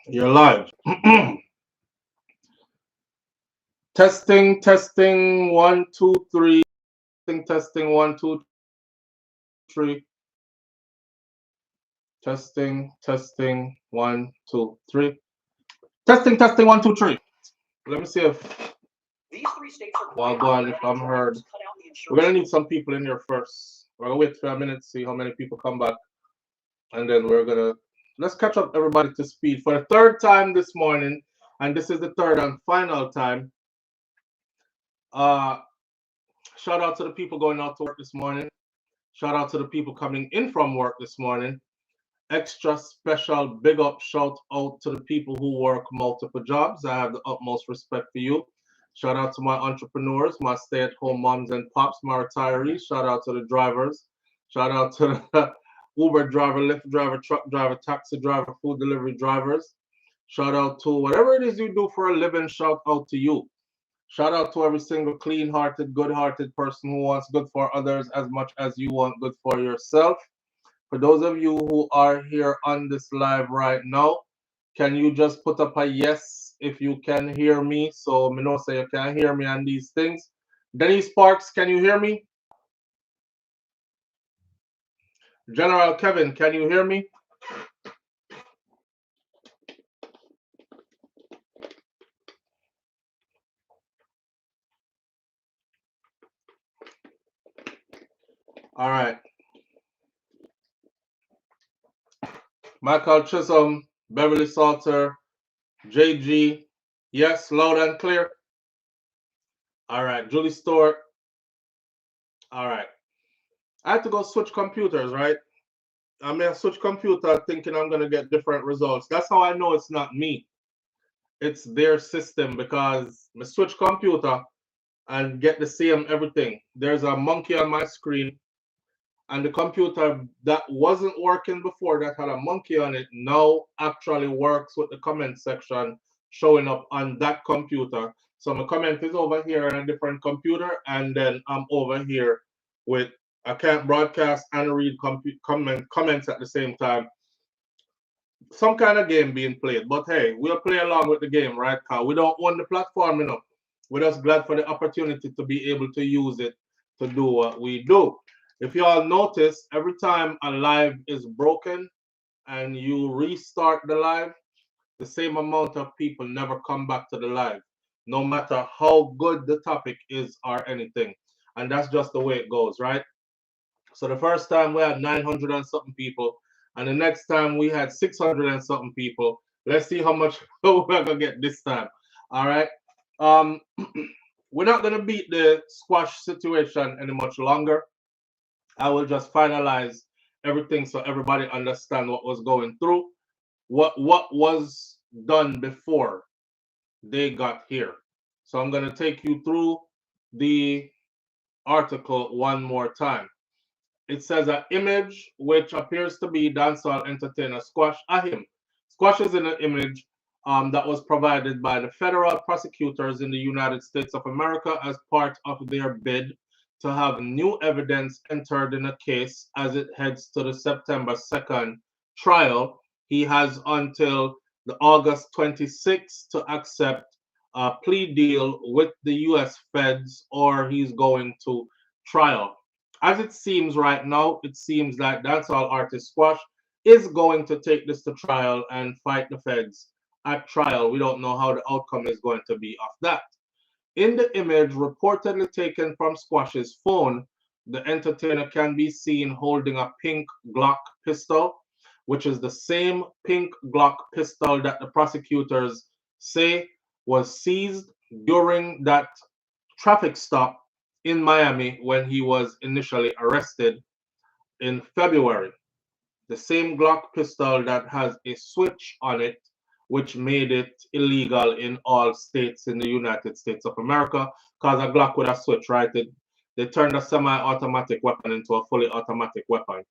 You're live. Testing, testing, one, two, three. Testing, one, two, three. Testing, testing, one, two, three. Testing, testing, one, two, three. Let me see if while going, if I'm heard. We're gonna need some people in here first. We're gonna wait for a minute, see how many people come back, and then let's catch up everybody to speed for the third time this morning, and this is the third and final time. Uh, Shout out to the people going out to work this morning. Shout out to the people coming in from work this morning. Extra special big up shout out to the people who work multiple jobs. I have the utmost respect for you. Shout out to my entrepreneurs, my stay at home moms and pops, my retirees. Shout out to the drivers. Shout out to the Uber driver, Lyft driver, truck driver, taxi driver, food delivery drivers. Shout out to whatever it is you do for a living. Shout out to you. Shout out to every single clean hearted, good hearted person who wants good for others as much as you want good for yourself. For those of you who are here on this live right now, can you just put up a yes if you can hear me? So me know say you can hear me on these things. Denny Sparks, can you hear me? General Kevin, can you hear me? All right. Michael Chisholm, Beverly Salter, JG, yes, loud and clear. All right, Julie Stewart. All right. I had to go switch computers, right? I mean, I switch computer thinking I'm gonna get different results. That's how I know it's not me. It's their system because I switch computer and get the same everything. There's a monkey on my screen, and the computer that wasn't working before that had a monkey on it now actually works with the comment section showing up on that computer. So my comment is over here on a different computer, and then I'm over here with I can't broadcast and read comments at the same time. Some kind of game being played, but hey, we'll play along with the game, right? Cause we don't own the platform enough. We're just glad for the opportunity to be able to use it to do what we do. If you all notice, every time a live is broken and you restart the live, the same amount of people never come back to the live, no matter how good the topic is or anything. And that's just the way it goes, right? So the first time we had 900 and something people, and the next time we had 600 and something people. Let's see how much we're gonna get this time. All right. Um, we're not gonna beat the squash situation any much longer. I will just finalize everything so everybody understand what was going through, what was done before they got here. So I'm gonna take you through the article one more time. It says an image which appears to be dancehall entertainer Squash Ahim. Squash is in an image that was provided by the federal prosecutors in the United States of America as part of their bid to have new evidence entered in a case as it heads to the September 2nd trial. He has until the August 26th to accept a plea deal with the US feds or he's going to trial. As it seems right now, it seems like dancehall artist Squash is going to take this to trial and fight the feds at trial. We don't know how the outcome is going to be of that. In the image reportedly taken from Squash's phone, the entertainer can be seen holding a pink Glock pistol, which is the same pink Glock pistol that the prosecutors say was seized during that traffic stop in Miami when he was initially arrested in February. The same Glock pistol that has a switch on it, which made it illegal in all states in the United States of America, because a Glock with a switch, right? They turned a semi-automatic weapon into a fully automatic weapon.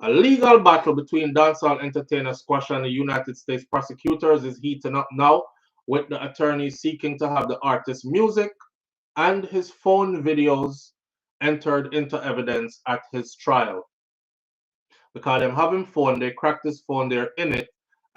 A legal battle between dancehall entertainer Squash and the United States prosecutors is heating up now, with the attorneys seeking to have the artist's music and his phone videos entered into evidence at his trial. Because them having phone, they cracked his phone, they're in it,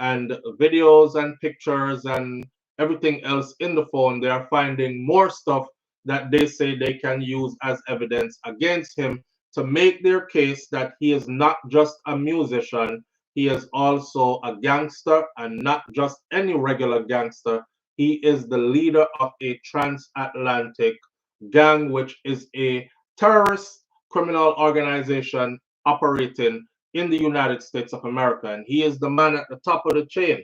and videos and pictures and everything else in the phone. They are finding more stuff that they say they can use as evidence against him to make their case that he is not just a musician, he is also a gangster, and not just any regular gangster. He is the leader of a transatlantic gang, which is a terrorist criminal organization operating in the United States of America. And he is the man at the top of the chain.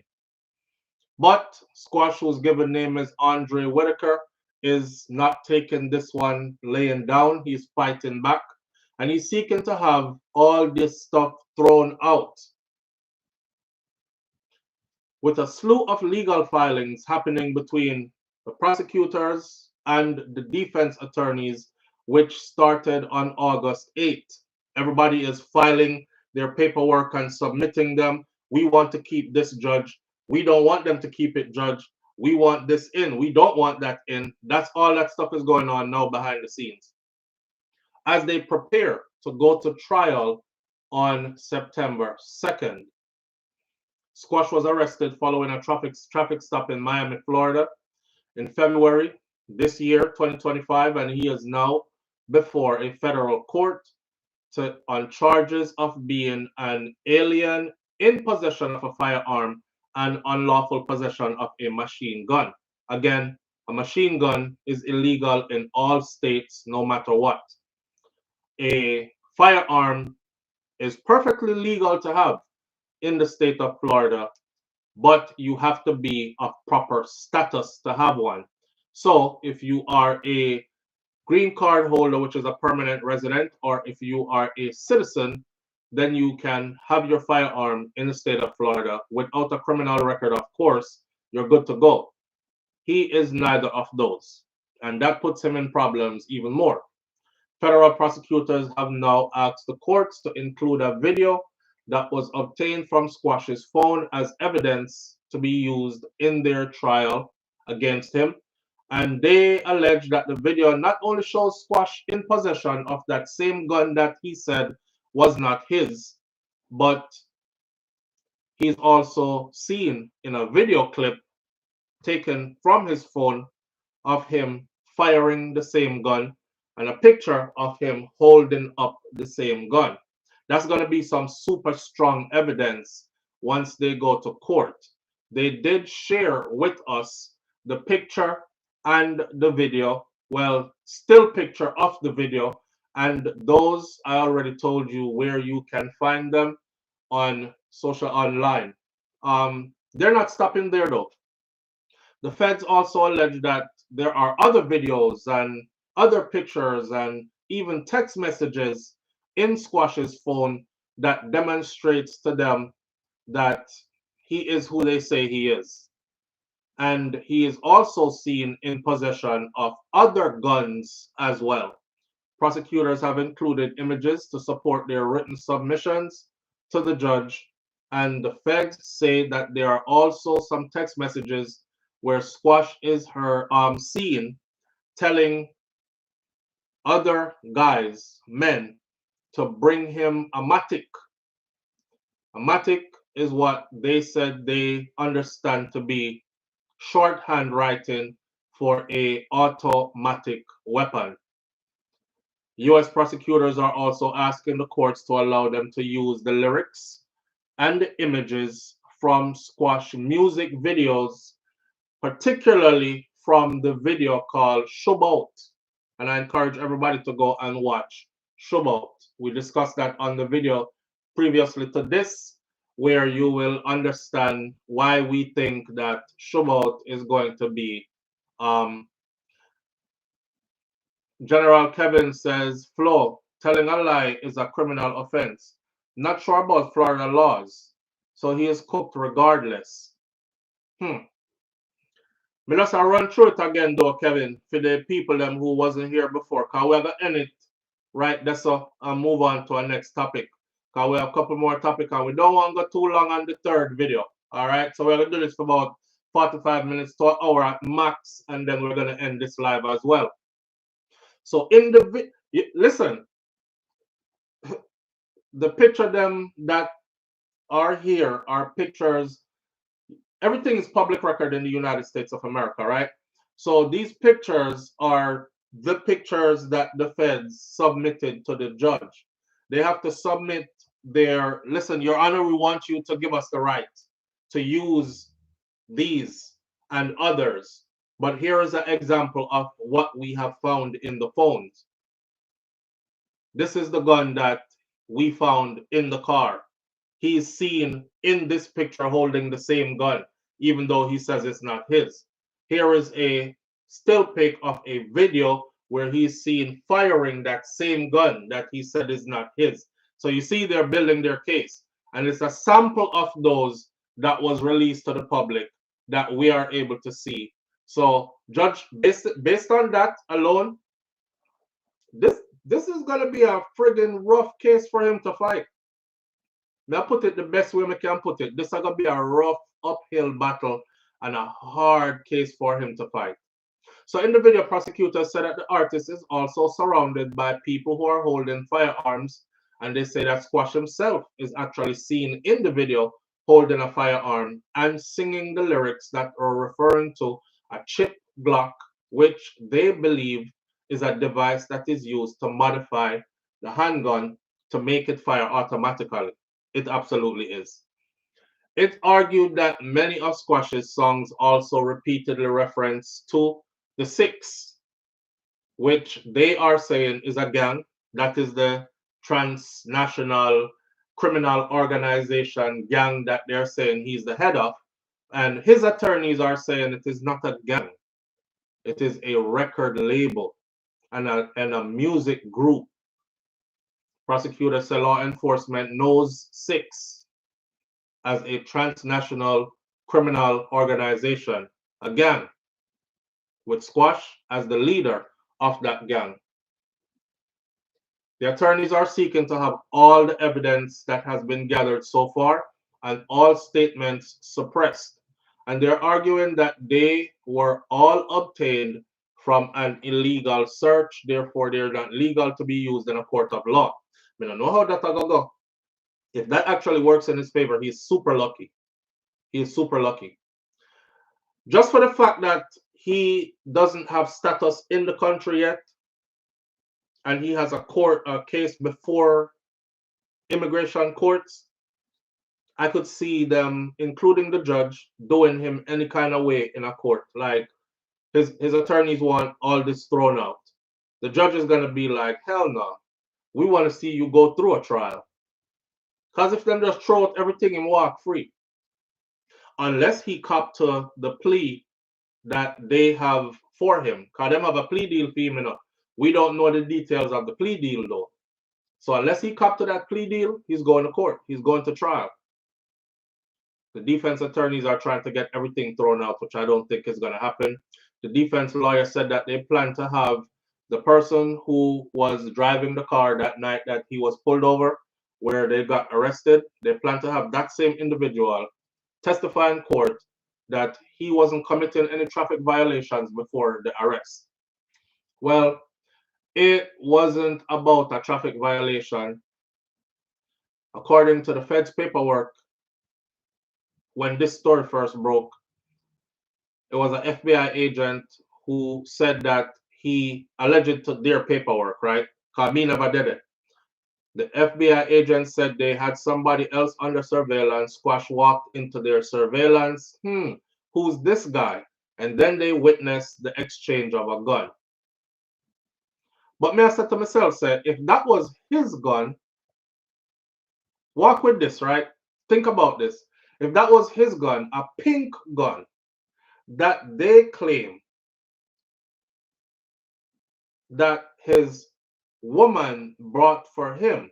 But Squash, whose given name is Andre Whitaker, is not taking this one laying down. He's fighting back. And he's seeking to have all this stuff thrown out, with a slew of legal filings happening between the prosecutors and the defense attorneys, which started on August 8th. Everybody is filing their paperwork and submitting them. We want to keep this, judge. We don't want them to keep it, judge. We want this in. We don't want that in. That's all that stuff is going on now behind the scenes, as they prepare to go to trial on September 2nd. Squash was arrested following a traffic stop in Miami, Florida in February this year, 2025, and he is now before a federal court on charges of being an alien in possession of a firearm and unlawful possession of a machine gun. Again, a machine gun is illegal in all states, no matter what. A firearm is perfectly legal to have in the state of Florida, but you have to be of proper status to have one. So if you are a green card holder, which is a permanent resident, or if you are a citizen, then you can have your firearm in the state of Florida without a criminal record. Of course, you're good to go. He is neither of those, and that puts him in problems even more. Federal prosecutors have now asked the courts to include a video that was obtained from Squash's phone as evidence to be used in their trial against him. And they allege that the video not only shows Squash in possession of that same gun that he said was not his, but he's also seen in a video clip taken from his phone of him firing the same gun and a picture of him holding up the same gun. That's going to be some super strong evidence once they go to court. They did share with us the picture and the video, well, still picture of the video, and those I already told you where you can find them on social online. They're not stopping there though. The feds also allege that there are other videos and other pictures and even text messages in Squash's phone that demonstrates to them that he is who they say he is. And he is also seen in possession of other guns as well. Prosecutors have included images to support their written submissions to the judge, and the feds say that there are also some text messages where Squash is seen telling other guys, men, to bring him a matic. A matic is what they said they understand to be shorthand writing for a automatic weapon. U.S. prosecutors are also asking the courts to allow them to use the lyrics and the images from Squash music videos, particularly from the video called Shubout. And I encourage everybody to go and watch Shubout. We discussed that on the video previously to this, where you will understand why we think that Shubout is going to be. General Kevin says, Flo, telling a lie is a criminal offense. Not sure about Florida laws, so he is cooked regardless. Me just run through it again though, Kevin, for the people them who wasn't here before. Cause we have to end it right there, so and move on to our next topic. Cause we have a couple more topics and we don't want to go too long on the third video. Alright, so we're gonna do this for about 45 minutes to an hour at max, and then we're gonna end this live as well. So in the listen, the picture them that are here are pictures everything is public record in the United States of America, right? So these pictures are the pictures that the feds submitted to the judge. They have to submit their, listen, Your Honor, we want you to give us the right to use these and others. But here is an example of what we have found in the phones. This is the gun that we found in the car. He is seen in this picture holding the same gun, even though he says it's not his. Here is a still pic of a video where he's seen firing that same gun that he said is not his. So you see they're building their case. And it's a sample of those that was released to the public that we are able to see. So, Judge, based on that alone, this is gonna be a friggin' rough case for him to fight. Now put it the best way we can put it. This is gonna be a rough uphill battle and a hard case for him to fight. So in the video, prosecutors said that the artist is also surrounded by people who are holding firearms, and they say that Squash himself is actually seen in the video holding a firearm and singing the lyrics that are referring to a chip Glock, which they believe is a device that is used to modify the handgun to make it fire automatically. It absolutely is. It argued that many of Squash's songs also repeatedly reference to the Six, which they are saying is a gang. That is the transnational criminal organization gang that they're saying he's the head of. And his attorneys are saying it is not a gang. It is a record label and a music group. Prosecutors say law enforcement knows Six as a transnational criminal organization, a gang, with Squash as the leader of that gang. The attorneys are seeking to have all the evidence that has been gathered so far and all statements suppressed. And they're arguing that they were all obtained from an illegal search, therefore they're not legal to be used in a court of law. I don't know how that's gonna go. If that actually works in his favor, he's super lucky. He is super lucky. Just for the fact that he doesn't have status in the country yet, and he has a case before immigration courts, I could see them, including the judge, doing him any kind of way in a court. Like his attorneys want all this thrown out. The judge is gonna be like, hell no, we want to see you go through a trial. Because if them just throw out everything and walk free, unless he cop to the plea that they have for him, because them have a plea deal for him, we don't know the details of the plea deal though. So unless he cop to that plea deal, he's going to court. He's going to trial. The defense attorneys are trying to get everything thrown out, which I don't think is going to happen. The defense lawyer said that they plan to have the person who was driving the car that night that he was pulled over, where they got arrested, they plan to have that same individual testify in court that he wasn't committing any traffic violations before the arrest. Well, it wasn't about a traffic violation. According to the Fed's paperwork, when this story first broke, it was an FBI agent who said that he alleged to their paperwork, right? Because me never did it. The FBI agent said they had somebody else under surveillance. Squash walked into their surveillance. Who's this guy? And then they witnessed the exchange of a gun. But me, I said to myself, say, if that was his gun, walk with this, right? Think about this. If that was his gun, a pink gun that they claim that his woman brought for him,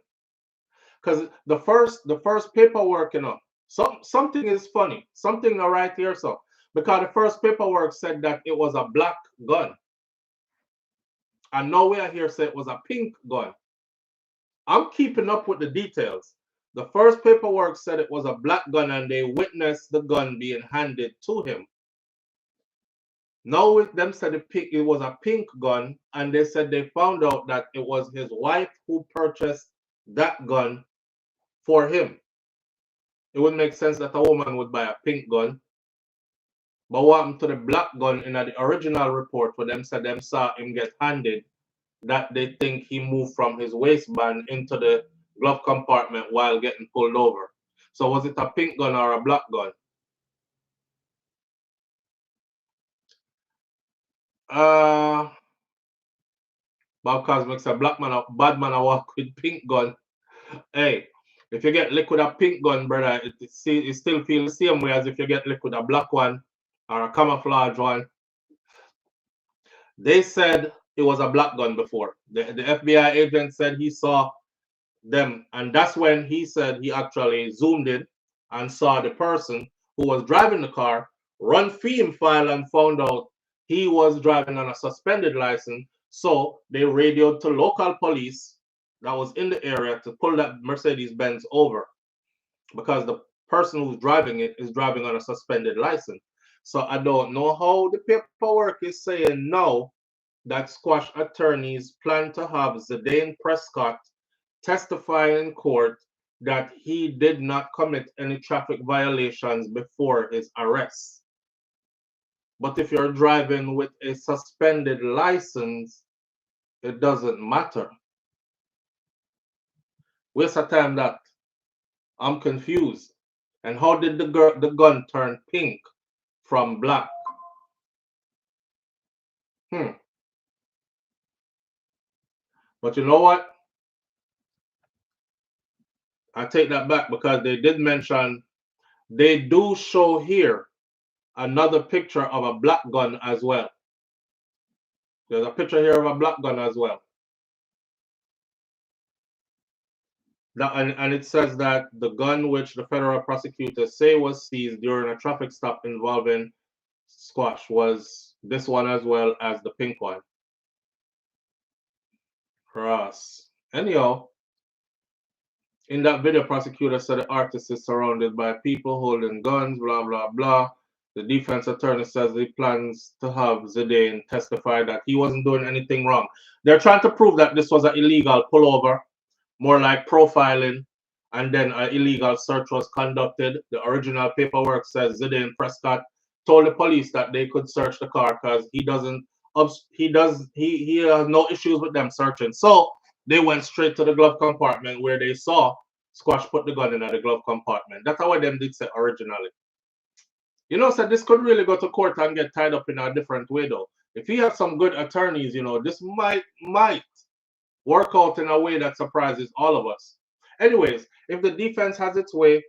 because the first paperwork, something is funny, something right here, so because the first paperwork said that it was a black gun, and nowhere here said it was a pink gun. I'm keeping up with the details. The first paperwork said it was a black gun, and they witnessed the gun being handed to him. Now with them said it was a pink gun, and they said they found out that it was his wife who purchased that gun for him. It would make sense that a woman would buy a pink gun. But what happened to the black gun in the original report where them said them saw him get handed, that they think he moved from his waistband into the glove compartment while getting pulled over. So was it a pink gun or a black gun? Bob Cosmic said black man, bad man, I walk with pink gun. Hey, if you get liquid a pink gun, brother, it still feels the same way as if you get liquid a black one or a camouflage one. They said it was a black gun before. The FBI agent said he saw them, and that's when he said he actually zoomed in and saw the person who was driving the car run film file and found out he was driving on a suspended license. So they radioed to local police that was in the area to pull that Mercedes-Benz over because the person who's driving it is driving on a suspended license. So I don't know how the paperwork is saying now that Squash attorneys plan to have Zidane Prescott testify in court that he did not commit any traffic violations before his arrest. But if you're driving with a suspended license, it doesn't matter. Waste of time that. I'm confused. And how did the gun turn pink from black? But you know what? I take that back because they did mention, they do show here another picture of a black gun as well. There's a picture here of a black gun as well. And it says that the gun which the federal prosecutors say was seized during a traffic stop involving Squash was this one as well as the pink one. Cross. Anyhow, in that video, prosecutor said the artist is surrounded by people holding guns, blah, blah, blah. The defense attorney says he plans to have Zidane testify that he wasn't doing anything wrong. They're trying to prove that this was an illegal pullover, more like profiling, and then an illegal search was conducted. The original paperwork says Zidane Prescott told the police that they could search the car because he has no issues with them searching. So they went straight to the glove compartment where they saw Squash put the gun in the glove compartment. That's how them did say originally. You know, so this could really go to court and get tied up in a different way though. If he has some good attorneys, you know, this might work out in a way that surprises all of us. Anyways, if the defense has its way,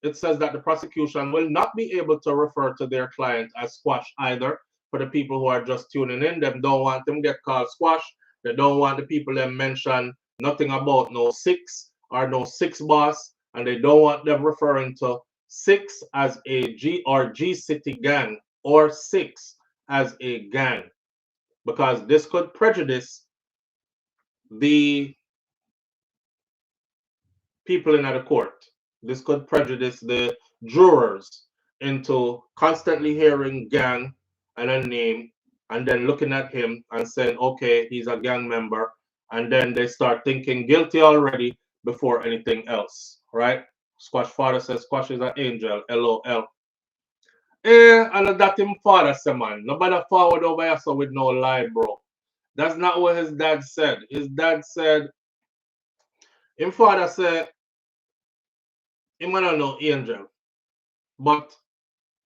it says that the prosecution will not be able to refer to their client as Squash either. For the people who are just tuning in, them don't want them get called Squash. They don't want the people them mention nothing about no six or no six boss, and they don't want them referring to six as a G or G City gang or six as a gang, because this could prejudice the people in the court. This could prejudice the jurors into constantly hearing gang and a name and then looking at him and saying, okay, he's a gang member. And then they start thinking guilty already before anything else, right? Squash father says Squash is an angel, LOL. And that him father said, man, nobody forward over here so with no lie, bro. That's not what his dad said. His dad said, him father said, him not no angel, but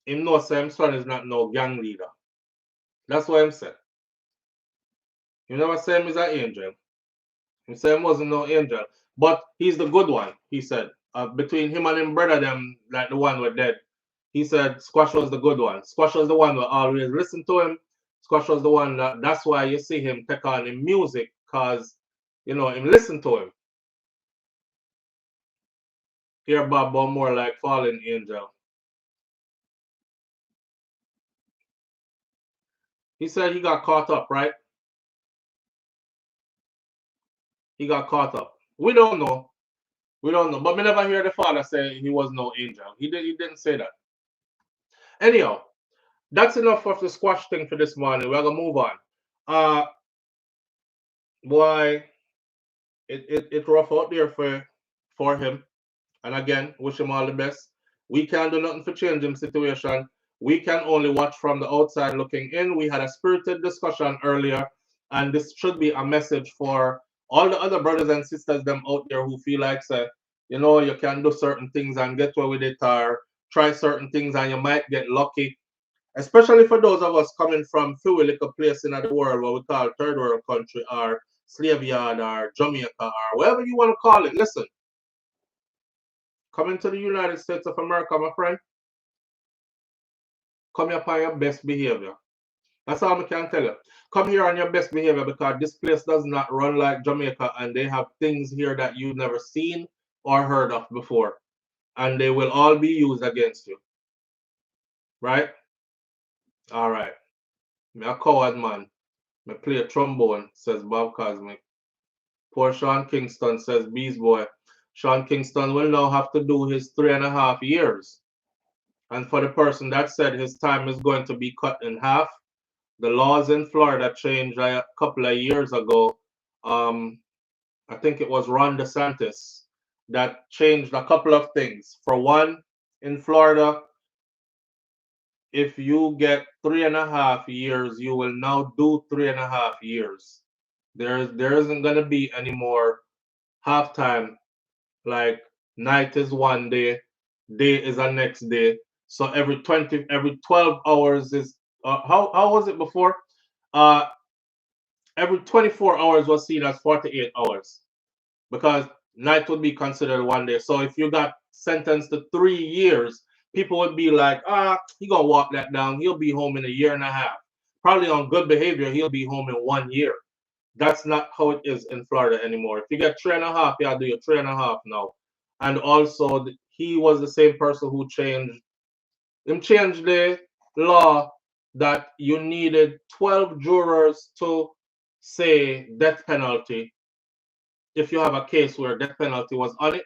him know say him son is not no gang leader. That's what him said. He never say him is an angel. He said him wasn't no angel, but he's the good one. He said between him and him brother them, like the one were dead. He said Squash was the good one. Squash was the one who always listened to him. Squash was the one that's why you see him take on him music, cause you know him listen to him. Hear Bob more like fallen angel. He said he got caught up, right? He got caught up. We don't know. We don't know. But we never hear the father say he was no angel. He didn't say that. Anyhow, that's enough of the Squash thing for this morning. We're gonna move on. Boy, it rough out there for him. And again, wish him all the best. We can't do nothing for change him situation. We can only watch from the outside looking in. We had a spirited discussion earlier, and this should be a message for all the other brothers and sisters them out there who feel like, say, you know, you can do certain things and get away with it, or try certain things and you might get lucky. Especially for those of us coming from few little place in the world, what we call third world country, or slave yard, or Jamaica, or whatever you want to call it. Listen, coming to the United States of America, my friend, come here upon your best behavior. That's all I can tell you. Come here on your best behavior, because this place does not run like Jamaica, and they have things here that you've never seen or heard of before. And they will all be used against you. Right? All right. Me a coward man. Me play a trombone, says Bob Cosmic. Poor Sean Kingston, says Beast Boy. Sean Kingston will now have to do his 3.5 years. And for the person that said his time is going to be cut in half, the laws in Florida changed a couple of years ago. I think it was Ron DeSantis that changed a couple of things. For one, in Florida, if you get 3.5 years, you will now do 3.5 years. There isn't gonna be any more halftime, like night is one day, day is the next day. So every 12 hours is how was it before? Uh, every 24 hours was seen as 48 hours, because night would be considered one day. So if you got sentenced to 3 years, people would be like, he gonna walk that down. He'll be home in a year and a half. Probably on good behavior, he'll be home in 1 year. That's not how it is in Florida anymore. If you get 3.5, you do your 3.5 now. And also, he was the same person who changed the law that you needed 12 jurors to say death penalty if you have a case where death penalty was on it.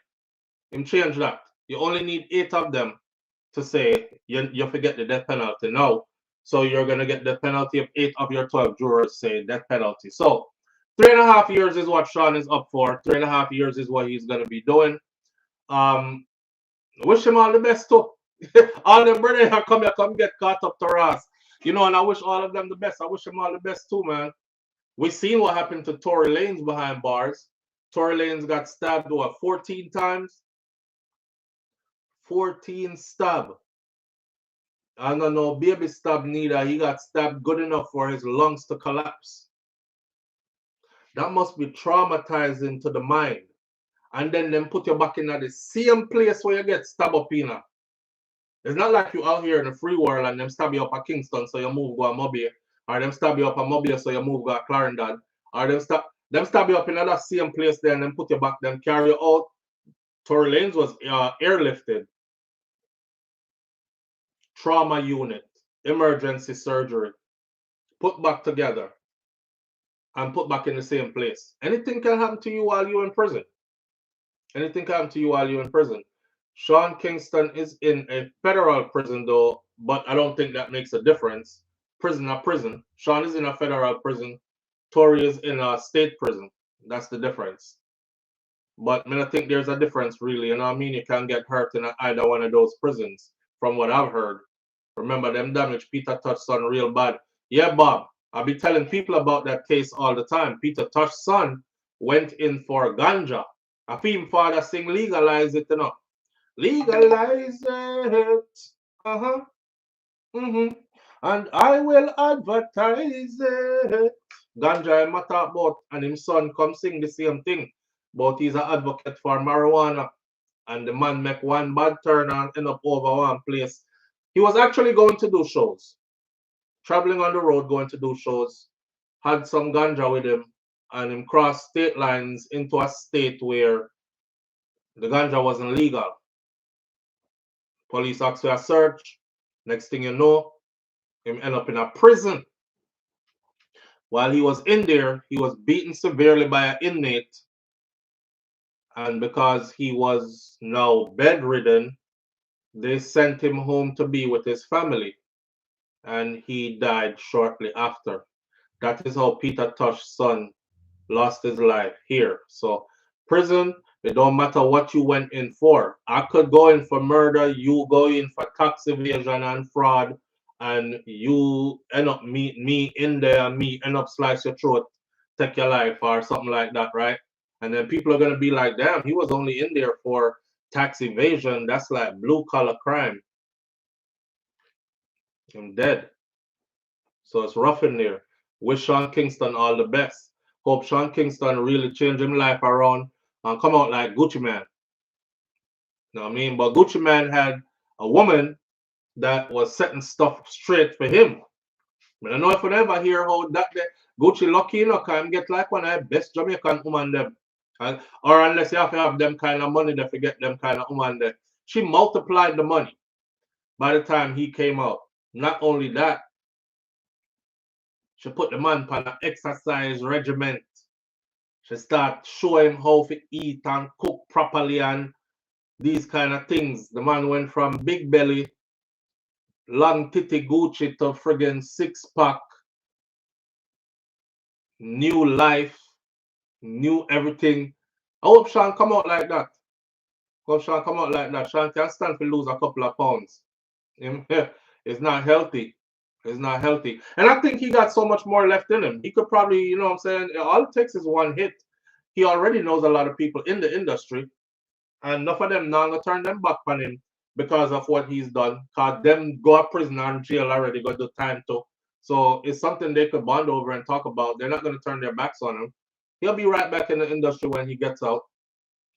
Him change that. You only need 8 of them to say you forget the death penalty now. So you're gonna get the penalty of 8 of your 12 jurors say death penalty. So 3.5 years is what Sean is up for. 3.5 years is what he's gonna be doing. Wish him all the best too. All them brothers that come get caught up to Ross. You know, and I wish all of them the best. I wish them all the best too, man. We seen what happened to Tory Lanez behind bars. Tory Lanez got stabbed, what, 14 times? 14 stab. I don't know, baby stab neither. He got stabbed good enough for his lungs to collapse. That must be traumatizing to the mind. And then them put you back in the same place where you get stabbed up in. It's not like you out here in the free world and them stab you up at Kingston so you move go a Mobile, or them stab you up at Mobile so you move go a Clarendon, or them stab you up in that same place there and then put you back, them carry you out. Tory Lanez was airlifted. Trauma unit, emergency surgery, put back together and put back in the same place. Anything can happen to you while you're in prison. Anything can happen to you while you're in prison. Sean Kingston is in a federal prison though, but I don't think that makes a difference. Prison or prison. Sean is in a federal prison. Tory is in a state prison. That's the difference. But I think there's a difference really. You know what I mean? You can get hurt in either one of those prisons, from what I've heard. Remember, them damage Peter Touch's son real bad. Yeah, Bob, I'll be telling people about that case all the time. Peter Touch's son went in for ganja. A film father sing legalize it, you know. Legalize it. Uh-huh. Mm-hmm. And I will advertise it. Ganja him a talk about, and his son come sing the same thing. But he's an advocate for marijuana. And the man make one bad turn and end up over one place. He was actually going to do shows. Traveling on the road, going to do shows. Had some ganja with him. And him crossed state lines into a state where the ganja wasn't legal. Police asked for a search. Next thing you know, him end up in a prison. While he was in there, he was beaten severely by an inmate. And because he was now bedridden, they sent him home to be with his family. And he died shortly after. That is how Peter Tosh's son lost his life here. So prison It don't matter what you went in for. I could go in for murder, you go in for tax evasion and fraud, and you end up me in there, and me end up slice your throat, take your life, or something like that, right? And then people are gonna be like, damn, he was only in there for tax evasion. That's like blue collar crime. I'm dead. So it's rough in there. Wish Sean Kingston all the best. Hope Sean Kingston really change his life around and come out like Gucci Man. You know what I mean? But Gucci Man had a woman that was setting stuff straight for him. But I know if you ever hear how that Gucci lucky, you know, can get like one of the best Jamaican woman them. Or unless you have to have them kind of money to forget them kind of woman there. She multiplied the money by the time he came out. Not only that, she put the man on an exercise regiment. She start showing him how to eat and cook properly and these kind of things. The man went from big belly, long titty Gucci to friggin' six pack, new life, new everything. I hope Sean come out like that. Hope Sean come out like that. Sean can stand to lose a couple of pounds. It's not healthy. It's not healthy. And I think he got so much more left in him. He could probably, you know what I'm saying? All it takes is one hit. He already knows a lot of people in the industry. And enough of them now gonna turn them back on him because of what he's done. Cause them go to prison and jail already, got the time to. So it's something they could bond over and talk about. They're not gonna turn their backs on him. He'll be right back in the industry when he gets out.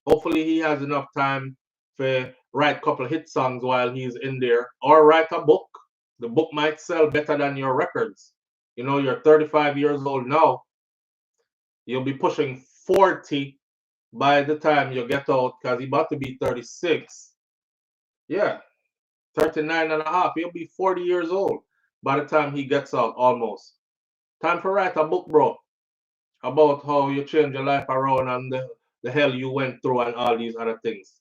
Hopefully he has enough time to write a couple of hit songs while he's in there, or write a book. The book might sell better than your records. You know, you're 35 years old now. You'll be pushing 40 by the time you get out, because he's about to be 36. Yeah, 39 and a half. He'll be 40 years old by the time he gets out, almost. Time to write a book, bro, about how you change your life around and the hell you went through and all these other things.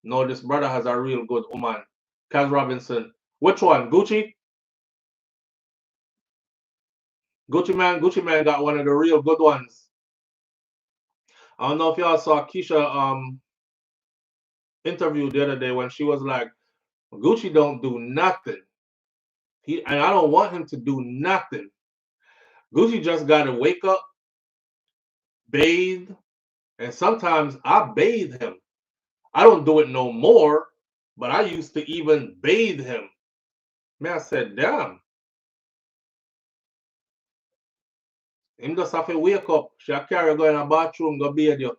No, this brother has a real good woman. Kaz Robinson. Which one? Gucci? Gucci Man got one of the real good ones. I don't know if y'all saw Keisha interview the other day when she was like, Gucci don't do nothing. And I don't want him to do nothing. Gucci just gotta wake up, bathe, and sometimes I bathe him. I don't do it no more, but I used to even bathe him. Man, I said, damn. Him just have to wake up. She carry go in a bathroom, go bathe you.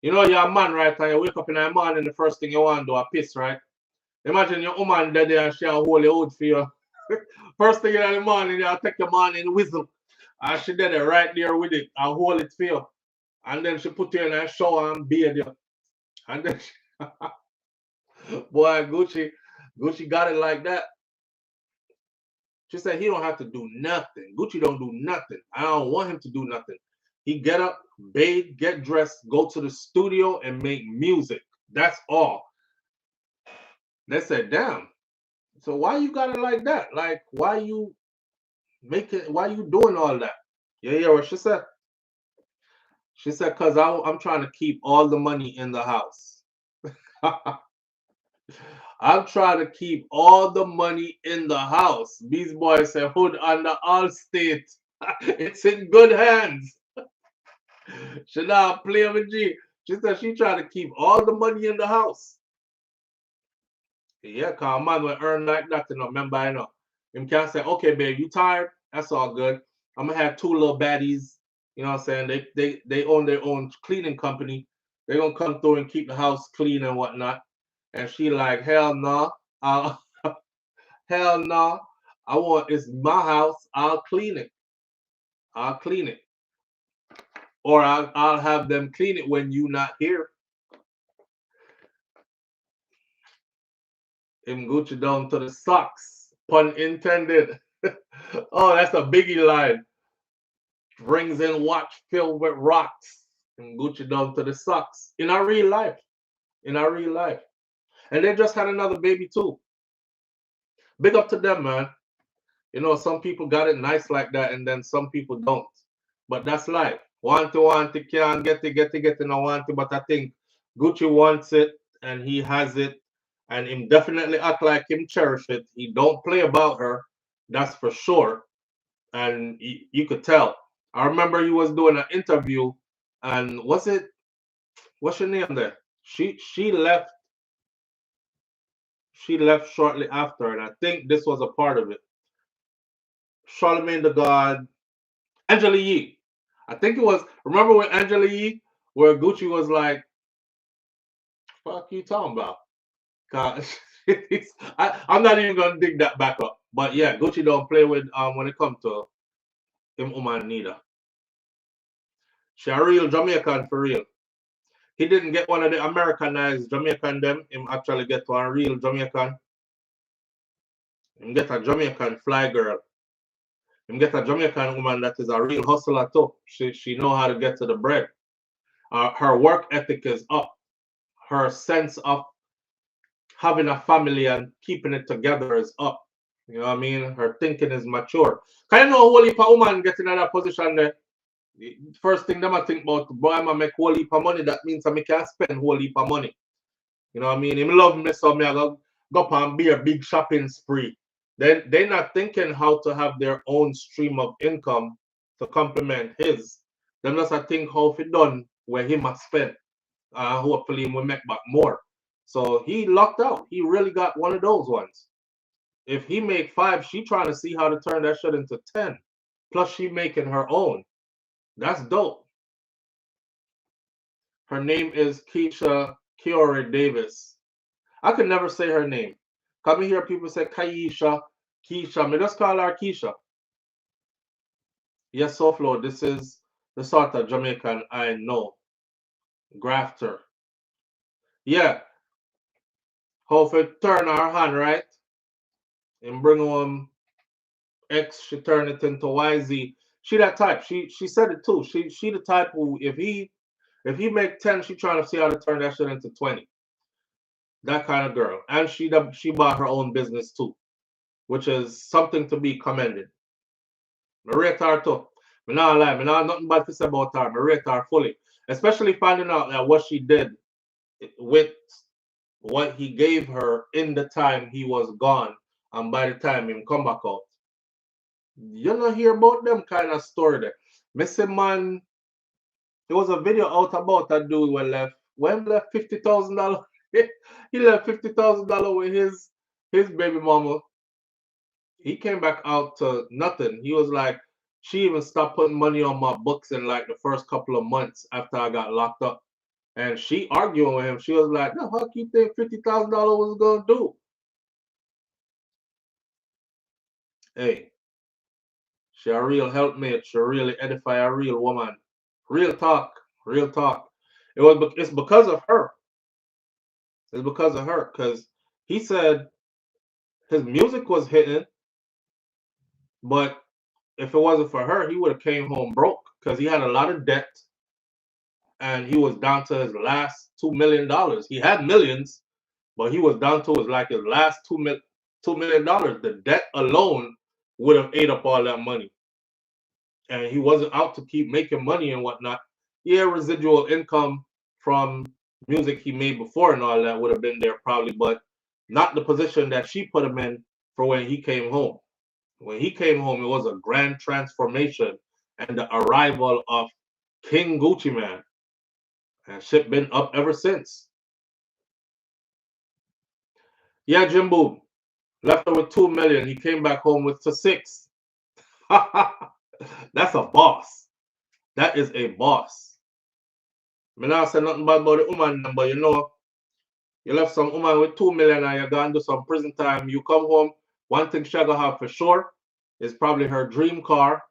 You know you're a man, right? And you wake up in the morning, the first thing you want to do is piss, right? Imagine your woman dead there and she hold you out for you. First thing in the morning, you take your morning whistle. And she did it right there with it and hold it for you. And then she put you in a shower and bathe you. And then boy, Gucci got it like that. She said he don't have to do nothing. Gucci don't do nothing. I don't want him to do nothing. He get up, bathe, get dressed, go to the studio and make music. That's all. They said, damn. So why you got it like that? Like, why you doing all that? Yeah, what she said? She said, because I'm trying to keep all the money in the house. I'm trying to keep all the money in the house. These boys say, hood under all state. It's in good hands. She now play with G. She said she trying to keep all the money in the house. Yeah, cause man will earn like that, you know. Remember, I know. Him can say, okay, babe, you tired? That's all good. I'm gonna have two little baddies. You know what I'm saying? They own their own cleaning company. They're gonna come through and keep the house clean and whatnot. And she like, hell no, hell no. It's my house. I'll clean it. I'll clean it. Or I'll have them clean it when you not here. Him Gucci down to the socks. Pun intended. Oh, that's a biggie line. Rings and watch filled with rocks. And Gucci down to the socks. In our real life. In our real life. And they just had another baby too. Big up to them, man. You know, some people got it nice like that, and then some people don't. But that's life. want it, can't get it, no want it. But I think Gucci wants it and he has it, and him definitely act like him cherish it. He don't play about her, that's for sure. And you could tell. I remember he was doing an interview, and was it what's your name there? She left shortly after, and I think this was a part of it. Charlemagne the God, Angela Yee. I think it was. Remember when Angela Yee, where Gucci was like, "Fuck you talking about?" 'Cause I'm not even gonna dig that back up. But yeah, Gucci don't play with when it comes to him woman neither. She a real Jamaican for real. He didn't get one of the Americanized Jamaican them. Him actually get one real Jamaican. Him get a Jamaican fly girl. Him get a Jamaican woman that is a real hustler too. She know how to get to the bread. Her work ethic is up. Her sense of having a family and keeping it together is up. You know what I mean? Her thinking is mature. Can you know a whole heap of woman getting in that position there? First thing them I think about, boy, I'm gonna make whole heap of money. That means I can spend whole heap of money. You know what I mean? Him love me, so me I go up and be a big shopping spree. Then they're not thinking how to have their own stream of income to complement his. Them just I think how if it done where he must spend. Hopefully he will make back more. So he lucked out. He really got one of those ones. If he make 5, she trying to see how to turn that shit into 10. Plus she making her own. That's dope. Her name is Keisha Kiore Davis. I could never say her name. Come here, people say Kaisha, Keisha. Me just call her Keisha. Yes, SouFLo, this is the sort of Jamaican I know. Grafter. Yeah. Hopefully turn her hand, right? And bring home X, she turn it into YZ. She that type. She said it too. She the type who if he make 10, she trying to see how to turn that shit into 20. That kind of girl. And she bought her own business too, which is something to be commended. I rate her too. Me not lie, me not nothing bad to say about her. I rate her fully. Especially finding out that what she did with what he gave her in the time he was gone and by the time him come back out. You not hear about them kind of story there. Missy man, there was a video out about that dude when left $50,000. He left $50,000 with his baby mama. He came back out to nothing. He was like, she even stopped putting money on my books in like the first couple of months after I got locked up. And she arguing with him. She was like, no, how you think $50,000 was gonna do? Hey, she a real helpmate. She really edify a real woman. Real talk. Real talk. It's because of her. It's because of her. Because he said his music was hitting, but if it wasn't for her, he would have came home broke because he had a lot of debt and he was down to his last $2 million. He had millions, but he was down to his last $2 million. The debt alone would have ate up all that money. And he wasn't out to keep making money and whatnot. Yeah, residual income from music he made before and all that would have been there probably, but not the position that she put him in for when he came home. When he came home, it was a grand transformation and the arrival of King Gucci Man. And shit been up ever since. Yeah, Jimbo left her with 2 million. He came back home with 6. That's a boss. That is a boss. Me not say nothing bad about the woman, but you know, you left some woman with 2 million and you're going to do some prison time. You come home, one thing she gonna have for sure is probably her dream car.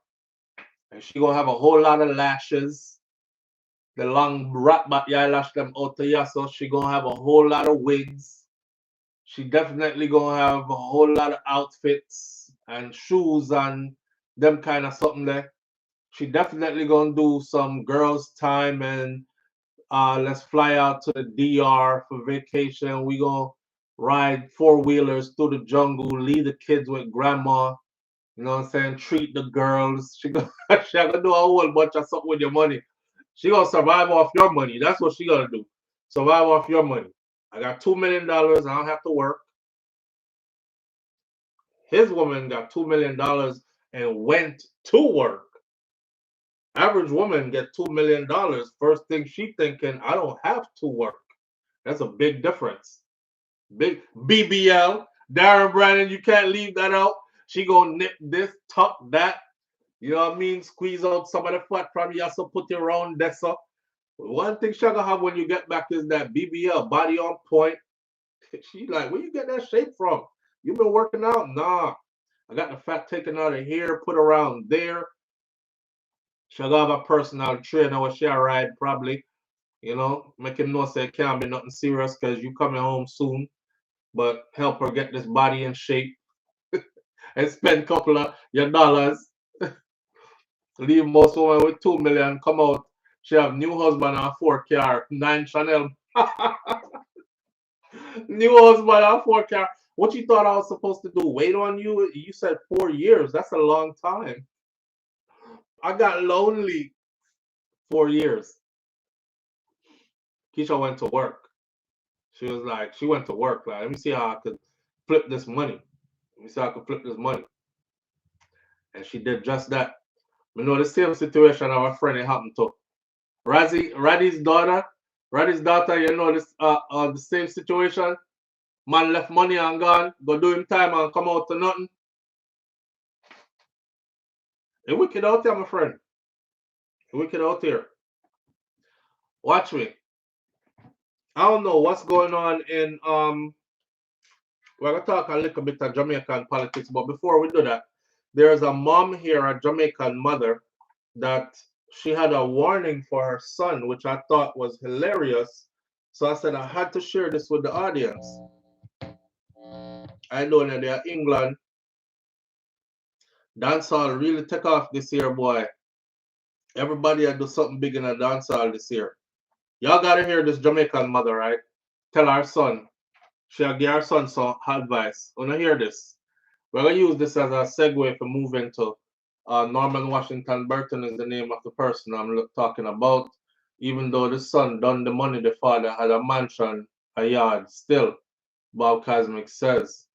And she gonna have a whole lot of lashes. The long rat back eyelash them out to ya, so she gonna have a whole lot of wigs. She definitely gonna have a whole lot of outfits and shoes and them kind of something there. She definitely gonna do some girls' time and let's fly out to the DR for vacation. We gonna ride 4-wheelers through the jungle, leave the kids with grandma. You know what I'm saying? Treat the girls. She gonna, she gonna do a whole bunch of stuff with your money. She gonna survive off your money. That's what she gonna do. Survive off your money. I got $2 million. I don't have to work. His woman got $2 million and went to work. Average woman get $2 million. First thing she thinking, I don't have to work. That's a big difference. Big BBL. Darren Brandon, you can't leave that out. She gonna nip this, tuck that. You know what I mean? Squeeze out some of the fat from you, also put it around this up. One thing she gonna have when you get back is that BBL, body on point. She like, where you get that shape from? You been working out? Nah. I got the fat taken out of here, put around there. She'll have a personal trainer where she'll ride probably, you know, make him know say it can't be nothing serious because you coming home soon. But help her get this body in shape and spend a couple of your dollars. Leave most women with 2 million, come out. She have new husband and 4 car, 9 Chanel. New husband and 4 car. What you thought I was supposed to do? Wait on you? You said 4 years. That's a long time. I got lonely 4 years. Keisha went to work. She was like, she went to work. Like, let me see how I could flip this money. Let me see how I could flip this money. And she did just that. You know, the same situation our friend it happened to. Raddy's daughter. Raddy's daughter, you know, this the same situation. Man left money and gone, go do him time and come out to nothing. It wicked out here, my friend. It wicked out here. Watch me. I don't know what's going on in we're gonna talk a little bit of Jamaican politics, but before we do that, there's a mom here, a Jamaican mother, that she had a warning for her son, which I thought was hilarious. So I said I had to share this with the audience. I know that they're England. Dancehall really take off this year, boy. Everybody had do something big in a dancehall this year. Y'all gotta hear this Jamaican mother, right? Tell our son. She'll give our son some advice. Wanna hear this? We're gonna use this as a segue for moving to Norman Washington Burton is the name of the person I'm talking about. Even though the son done the money, the father had a mansion, a yard. Still, Bob Cosmic says,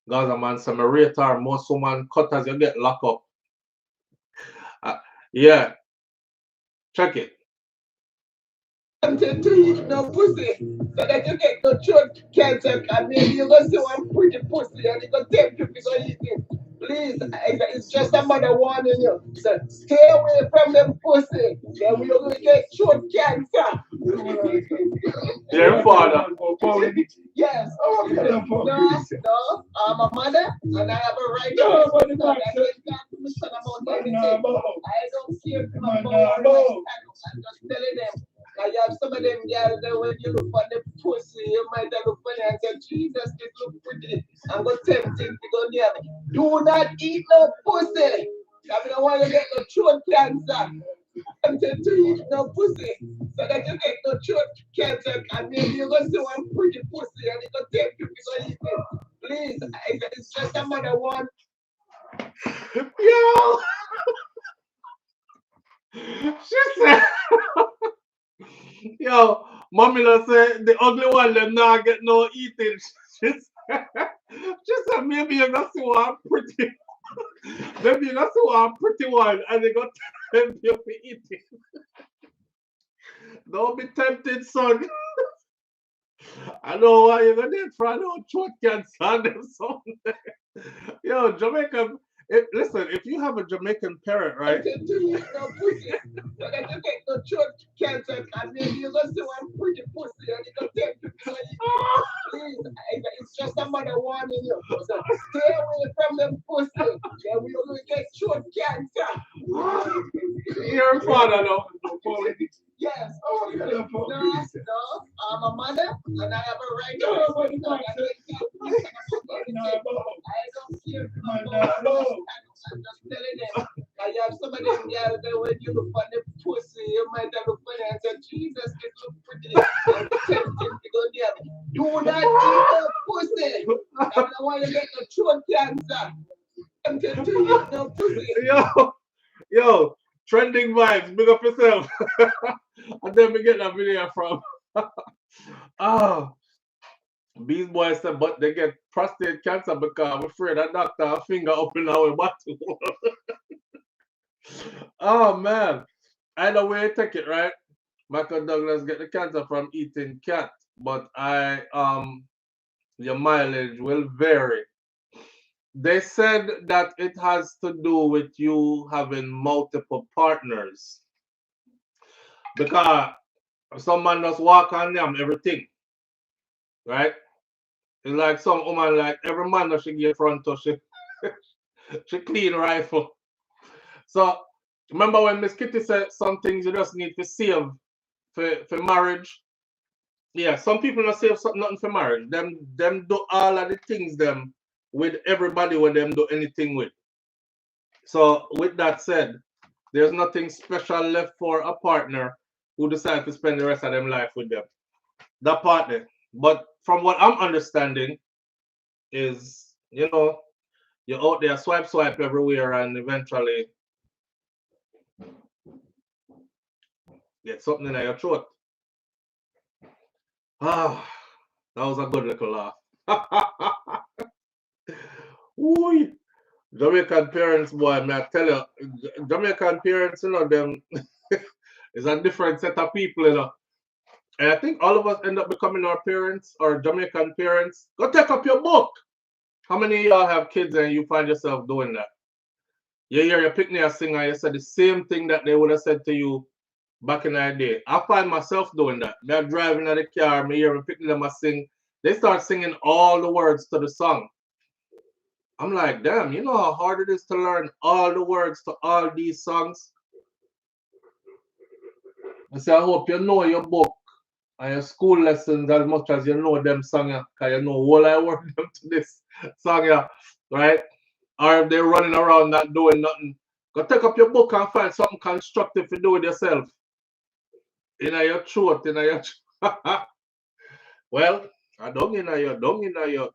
Gaza man, some rate are most woman cut as you get locked up. Yeah, check it. Tempted to eat no pussy so that you get no throat cancer and maybe you go see one pretty pussy and it go tempt you to go eat it. Please, it's just a mother warning you. So stay away from them pussy. Then we're going to get throat cancer. Dear father. Yes. Oh, no. I'm a mother and I have a right to my son. I can't talk to my son about anything. I don't care if my boy or my I'm just telling them. I have some of them girls that when you look at the pussy, you might have look funny and say, Jesus, this look pretty. I'm going to tempt him to go near me. Do not eat no pussy. I don't want you to get no throat cancer. Tempted to eat no pussy so that you get no throat cancer and maybe you go see one pretty pussy and it go tempt you to go eat it. Please, it's just a mother one. Yo! She said, yo, mommy say the ugly one them not get no eating. She said maybe you're gonna see one pretty maybe you're gonna see one pretty one and they got tempt you to eat it. Don't be tempted, son. I know why you're gonna try to throat cancer and them something. Yo, Jamaican. Listen, if you have a Jamaican parent, right? Tempted to eat no pussy so that you get no throat cancer and maybe you go see one pretty pussy and it go tempt you to eat it. Please, it's just a mother warning you. So stay away from them pussy. Then we will get throat cancer. Your father, no. Yes. Oh, no, I'm a mother and I have a right to my son. I don't care if my boy I'm just telling them. I have some of them girls that when you look at the pussy, you might have look funny and say, Jesus, this look pretty. I'm tempted to go there. Do not eat the pussy. I don't want you to get the throat cancer. content to you, no pussy. Yo, trending vibes, big up yourself. And then we get that video from ah, these boys said, but they get prostate cancer because I'm afraid that doctor a finger up in our bottle. Oh man. Either way you take it, right? Michael Douglas get the cancer from eating cat, but your mileage will vary. They said that it has to do with you having multiple partners. Because some man just walk on them everything, right? It's like some woman, like every man that she get front to she clean rifle. So remember when Miss Kitty said some things you just need to save for marriage? Yeah, some people don't save nothing for marriage. Them do all of the things them with everybody when them do anything with. So with that said, there's nothing special left for a partner who decides to spend the rest of them life with them. That partner. But from what I'm understanding is, you're out there swipe everywhere and eventually get something in your throat. Ah, that was a good little laugh. Ooh, Jamaican parents, boy, may I tell you, Jamaican parents, them is a different set of people. And I think all of us end up becoming our parents or Jamaican parents. Go take up your book. How many of y'all have kids and you find yourself doing that? You hear your picnic singer, you said the same thing that they would have said to you back in the day. I find myself doing that. They're driving in the car, me hear me picking them, I sing. They start singing all the words to the song. I'm like, damn, you know how hard it is to learn all the words to all these songs? I say, I hope you know your book and your school lessons as much as you know them songs, because you know all I work them to this song, right? Or if they're running around not doing nothing, go take up your book and find something constructive to do with yourself. In your throat, in your well, I don't in your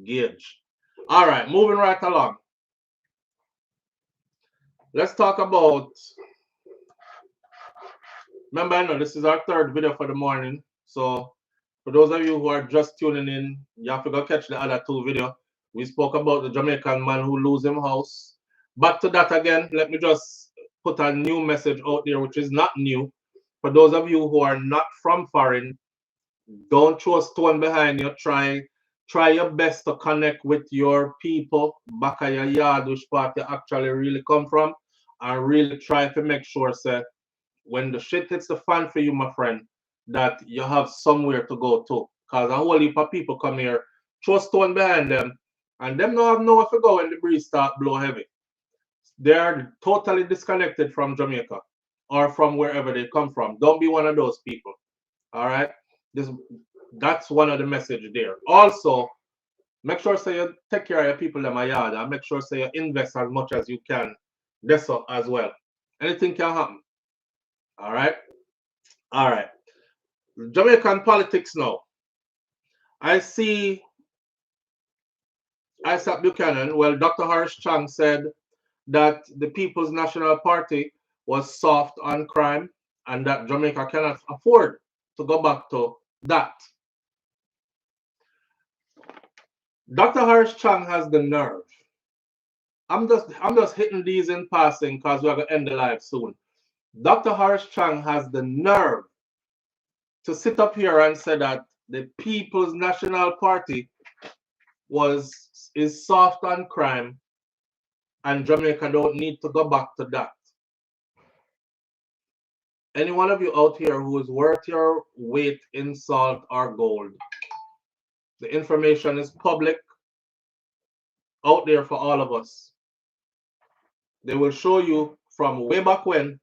gauge. All right, moving right along. Let's talk about. Remember, I know this is our third video for the morning. So for those of you who are just tuning in, you have to go catch the other two videos. We spoke about the Jamaican man who lose him house. Back to that again. Let me just put a new message out there, which is not new. For those of you who are not from foreign, don't throw a stone behind you. Try your best to connect with your people back at your yard, which part you actually really come from, and really try to make sure, say, when the shit hits the fan for you, my friend, that you have somewhere to go to. Because a whole heap of people come here, throw a stone behind them, and them don't have nowhere to go when the breeze start blow heavy. They are totally disconnected from Jamaica or from wherever they come from. Don't be one of those people. All right? That's one of the message there. Also, make sure so you take care of your people in my yard and make sure so you invest as much as you can. This up as well. Anything can happen. All right? All right. Jamaican politics now. I see Isat Buchanan. Well, Dr. Horace Chang said that the People's National Party was soft on crime and that Jamaica cannot afford to go back to that. Dr. Horace Chang has the nerve. I'm just hitting these in passing because we're gonna end the live soon. Dr. Horace Chang has the nerve to sit up here and say that the People's National Party is soft on crime and Jamaica don't need to go back to that. Any one of you out here who is worth your weight in salt or gold, the information is public out there for all of us. They will show you from way back when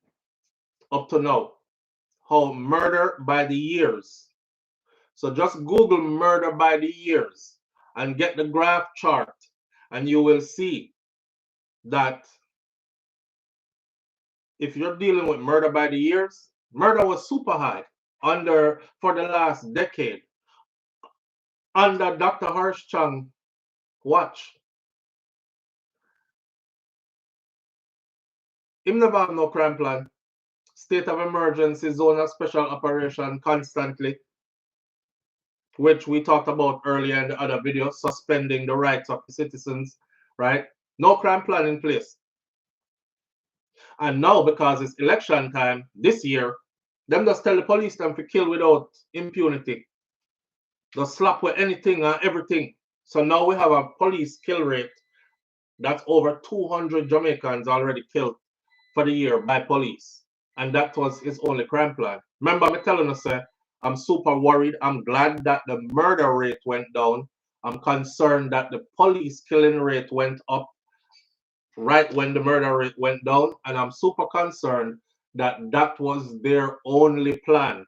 up to now how murder by the years. So just Google murder by the years and get the graph chart and you will see that if you're dealing with murder by the years, murder was super high for the last decade under Dr. Horace Chang watch. him never have no crime plan. State of emergency, zone of special operation constantly, which we talked about earlier in the other video, suspending the rights of the citizens, right? No crime plan in place. And now, because it's election time this year, them just tell the police them to kill without impunity. Just slap with anything and everything. So now we have a police kill rate that's over 200 Jamaicans already killed for the year by police. And that was his only crime plan. Remember me telling us, I'm super worried. I'm glad that the murder rate went down. I'm concerned that the police killing rate went up right when the murder rate went down. And I'm super concerned that that was their only plan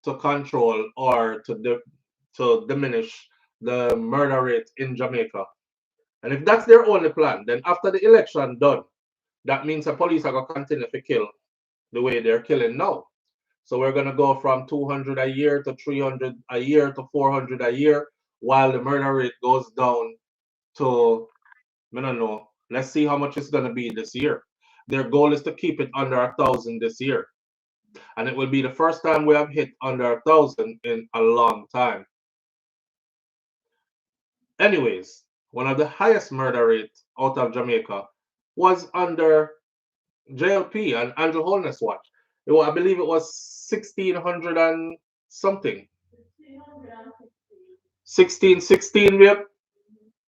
to control or to diminish the murder rate in Jamaica. And if that's their only plan, then after the election done, that means the police are going to continue to kill the way they're killing now. So we're going to go from 200 a year to 300 a year to 400 a year, while the murder rate goes down to, I don't know, let's see how much it's going to be this year. Their goal is to keep it under 1,000 this year. And it will be the first time we have hit under 1,000 in a long time. Anyways, one of the highest murder rates out of Jamaica was under JLP and Andrew Holness watch. I believe it was 1,600 and something. 1616, yep.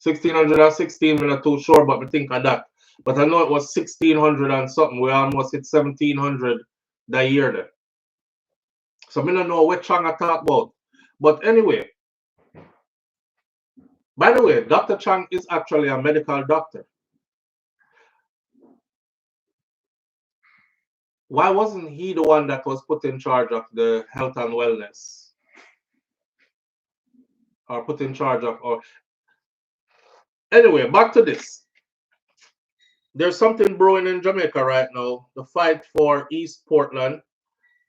1,616, I'm not too sure, but I think of that. But I know it was 1,600 and something. We almost hit 1,700 that year there. So I don't know what Chang I talk about. But anyway, by the way, Dr. Chang is actually a medical doctor. Why wasn't he the one that was put in charge of the health and wellness? Or put in charge of, or anyway, back to this. There's something brewing in Jamaica right now, the fight for East Portland.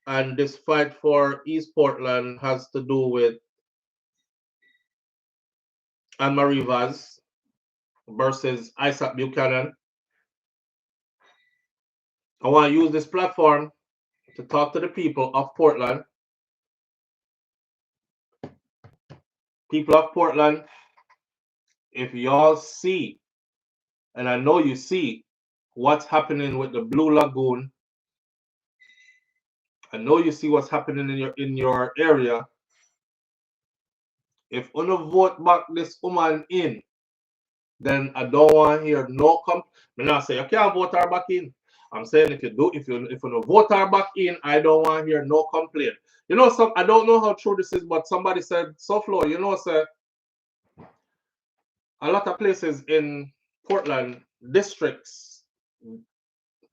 And this fight for East Portland has to do with Anne-Marie Vaz versus Isat Buchanan. I want to use this platform to talk to the people of Portland. People of Portland, if y'all see, and I know you see, what's happening with the Blue Lagoon, I know you see what's happening in your area. If you don't vote back this woman in, then I don't want to hear no I'm not saying you can't vote her back in. I'm saying if you don't vote her back in, I don't want to hear no complaint. You know, I don't know how true this is, but somebody said, SouFLo, you know, sir, a lot of places in Portland districts,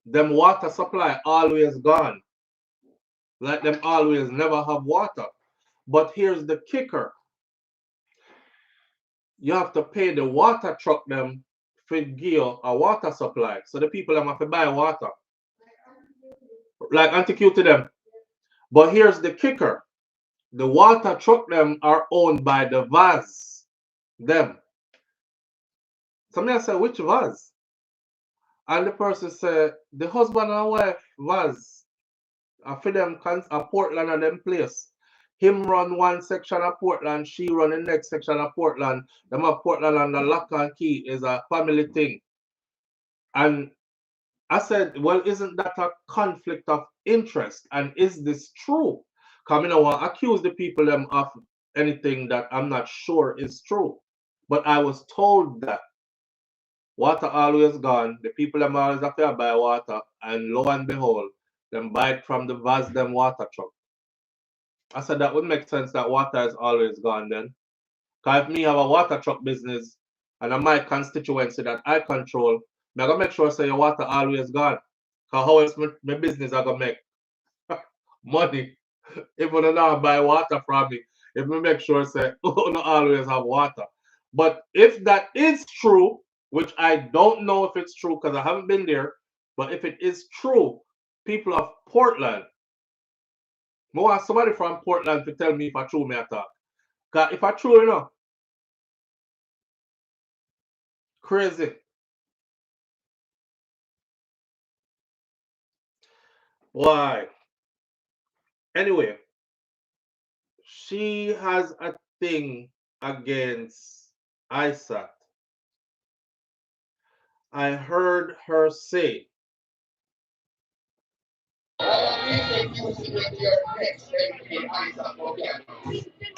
them water supply always gone. Like them always never have water. But here's the kicker. You have to pay the water truck them for give you a water supply. So the people them have to buy water. Like anti-Q to them. But here's the kicker. The water truck them are owned by the Vaz. Them. Somebody said, which Vaz? And the person said, the husband and wife Vaz. For them a Portland and them place. Him run one section of Portland, she run the next section of Portland. Them of Portland and the lock and key is a family thing. And I said, well, isn't that a conflict of interest? And is this true? Because I don't want to accuse the people them of anything that I'm not sure is true. But I was told that water always gone. The people them always have to buy water. And lo and behold, them buy it from the Vaz them water truck. I said that would make sense that water is always gone then. Because if me have a water truck business and my constituency that I control, I'm going to make sure say your water always gone. Because how else my business are going to make money if you don't buy water from me? If we make sure say you don't always have water. But if that is true, which I don't know if it's true because I haven't been there, but if it is true, people of Portland, I want somebody from Portland to tell me if I true me attack. Because if I true enough, crazy. Why? Anyway, she has a thing against Isat. I heard her say, Kingston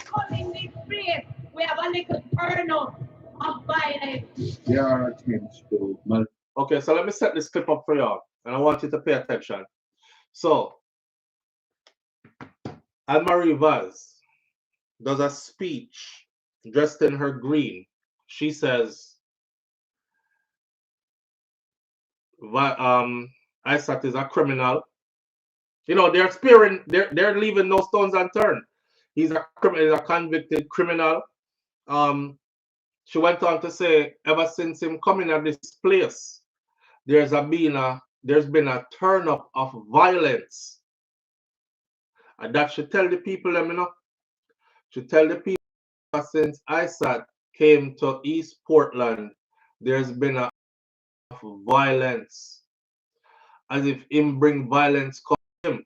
coming this place. We have a little turn up of violence. Yeah, things to man. okay, so let me set this clip up for y'all, and I want you to pay attention. So, Anne-Marie Vaz does a speech dressed in her green. She says, Isat is a criminal. You know, they're leaving no stones unturned. He's a convicted criminal. She went on to say, ever since him coming at this place, there's been a turn up of violence. And that should tell the people, let me know. Should tell the people since Isat came to East Portland, there's been a violence. As if him bring violence come to him.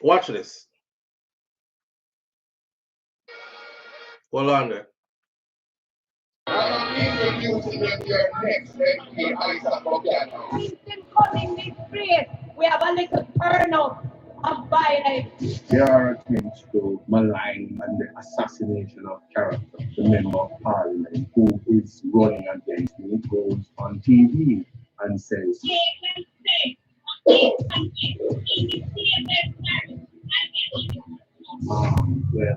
Watch this. Hold on there. Kingston coming this place. We have a little turn up of violence. There are attempts to malign and the assassination of character, the member of parliament who is running against me, goes on TV and says, well,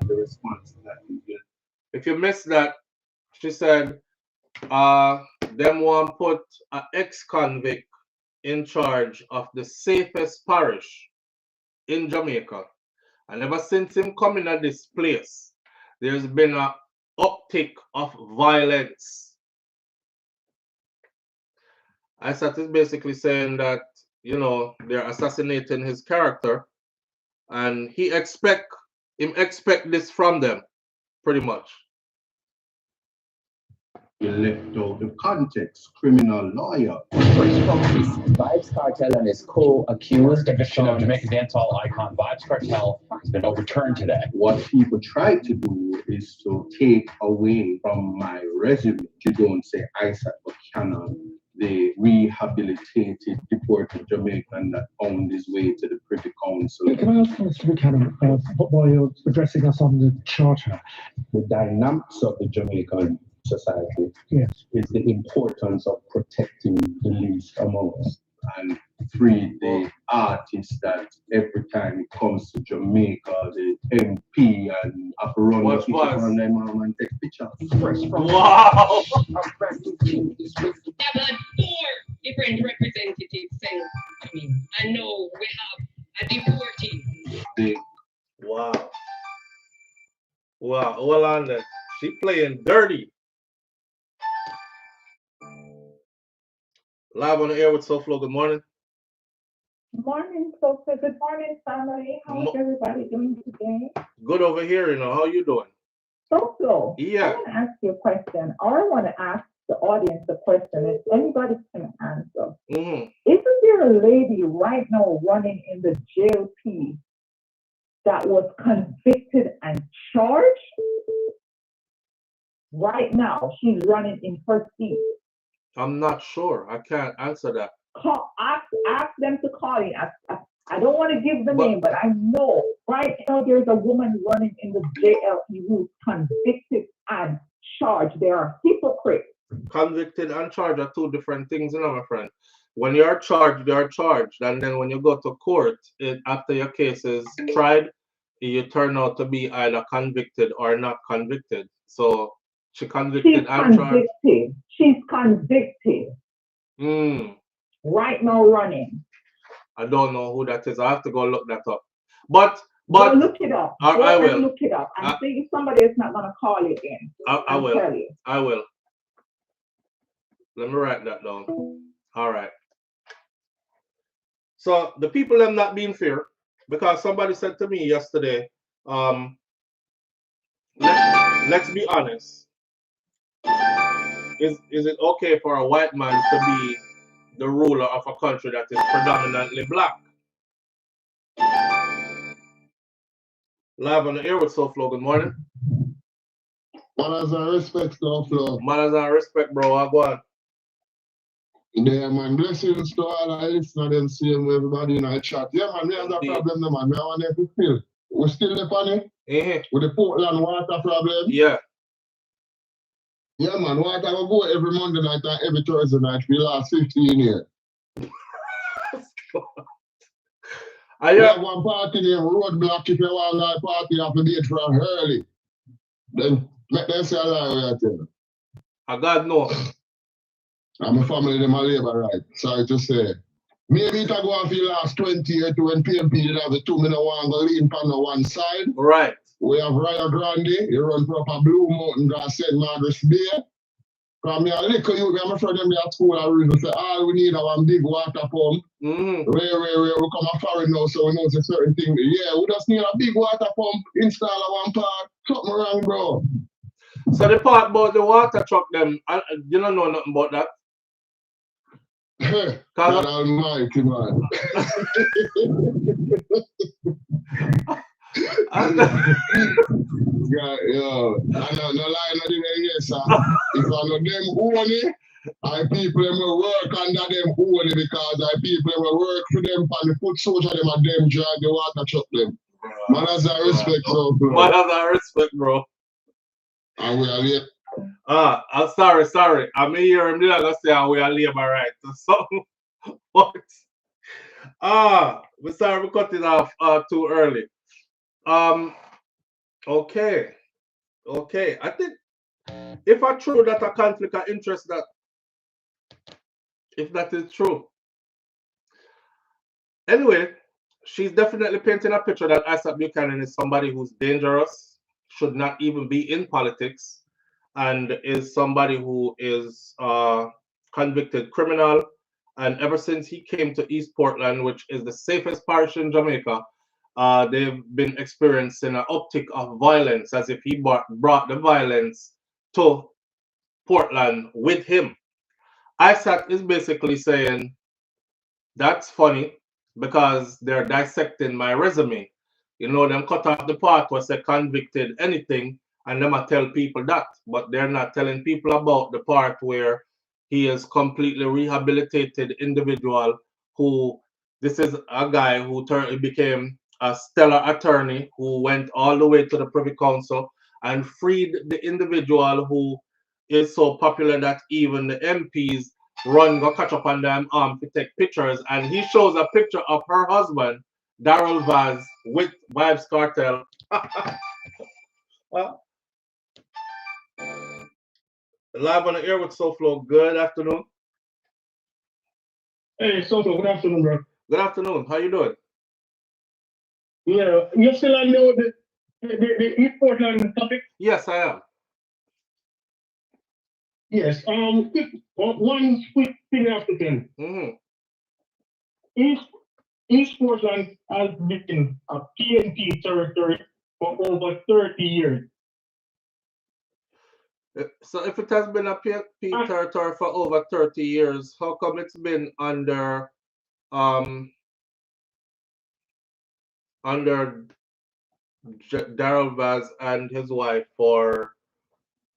the response to that is good. If you missed that, she said, them want put an ex-convict in charge of the safest parish in Jamaica. And ever since him coming at this place, there's been an uptick of violence. Isat is basically saying that, you know, they're assassinating his character, and he expect this from them, pretty much. You left out the context, criminal lawyer. Vibes Cartel and his co-accused conviction of Jamaican dancehall icon Vibes Cartel has been overturned today. What people try to do is to take away from my resume. You don't say Isat Buchanan, the rehabilitated, deported Jamaican that found his way to the Privy Council. Can I ask Mr. Buchanan, while you're addressing us on the charter? The dynamics of the Jamaican society Yes. is the importance of protecting the least among us and free the artists that every time it comes to Jamaica, the MP and Apparel on them and take pictures. Wow! Have 4 different representatives saying, I know we have a deportee. Wow. Wow. Hold on there. She playing dirty. Live on the air with SouFLo. Good morning. Morning, Sophie. Good morning, family. How's everybody doing today? Good over here, you know. How you doing? SouFLo, Yeah. I want to ask you a question, or I want to ask the audience a question. If anybody can answer. Isn't there a lady right now running in the JLP that was convicted and charged? Right now, she's running in her seat. I'm not sure. I can't answer that. Ask them to call in. I don't want to give the name, but I know right now there's a woman running in the JLP who's convicted and charged. They are hypocrites. Convicted and charged are two different things, you know, my friend. When you're charged, you're charged. And then when you go to court, after your case is tried, you turn out to be either convicted or not convicted. So she convicted and charged. She's convicted. Right now running. I don't know who that is. I have to go look that up. But go look it up. I will look it up. I'm thinking somebody is not gonna call you in. I will. Tell you. I will. Let me write that down. All right. So the people them not being fair, because somebody said to me yesterday, let's be honest. is it okay for a white man to be the ruler of a country that is predominantly black? Live on the air with SouFLo. Good morning. Manners and respect, SouFLo. Manners and respect, bro. I go on. Yeah, man. Blessings to all I listen to them same way everybody in the chat. Yeah, man. We have a problem, man. We want them to feel. We still up on it. With the Portland water problem. Yeah. Yeah, man. Water will go every Monday night and every Thursday night for the last 15 years. We have one party named Roadblock. If you want that party, you have to be from early. Then let them say a lie, I tell you. I God know. And my family, them are labor right. Sorry to say. Maybe it go on for the last 20 years to when PMP did have the 2 minute one go lean on the one side. Right. We have Raya Grande, he run proper Blue Mountain, got St. Margaret's Bay. From me, a little youth, I'm afraid them there at school, I really say, all we need is one big water pump. Where we come a foreign now, so we know it's a certain thing. Yeah, we just need a big water pump, install a one part, something wrong, bro. So the part about the water truck, them, you don't know nothing about that? God almighty, man. Yeah, yo. No lie, no didn't hear, sir. If I know them own it, I people them will work under them own it because I people them will work for them and the foot soldier them and them drive the water truck them. Manners and respect, so bro. Manners and respect, bro. And we are late. I'm sorry. I'm here, I'm not gonna say we are labor right. So what? We sorry we cut it off too early. Okay. I think if I true that a conflict of interest that if that is true. Anyway, she's definitely painting a picture that Isat Buchanan is somebody who's dangerous, should not even be in politics, and is somebody who is convicted criminal. And ever since he came to East Portland, which is the safest parish in Jamaica, they've been experiencing an uptick of violence, as if he brought the violence to Portland with him. Isat is basically saying, that's funny because they're dissecting my resume. You know, them cut off the part where say convicted anything, and them I tell people that, but they're not telling people about the part where he is completely rehabilitated individual who, this is a guy who became a stellar attorney who went all the way to the Privy Council and freed the individual who is so popular that even the MPs go catch up on them to take pictures. And he shows a picture of her husband, Daryl Vaz, with Vibes Cartel. Live on the air with SouFLo. Good afternoon. Hey, SouFLo, good afternoon, bro. Good afternoon. How you doing? Yeah, you still on the East Portland topic? Yes, I am. Yes. One quick thing after 10. East Portland has been a PNP territory for over 30 years. So if it has been a PNP territory for over 30 years, how come it's been under Daryl Vaz and his wife for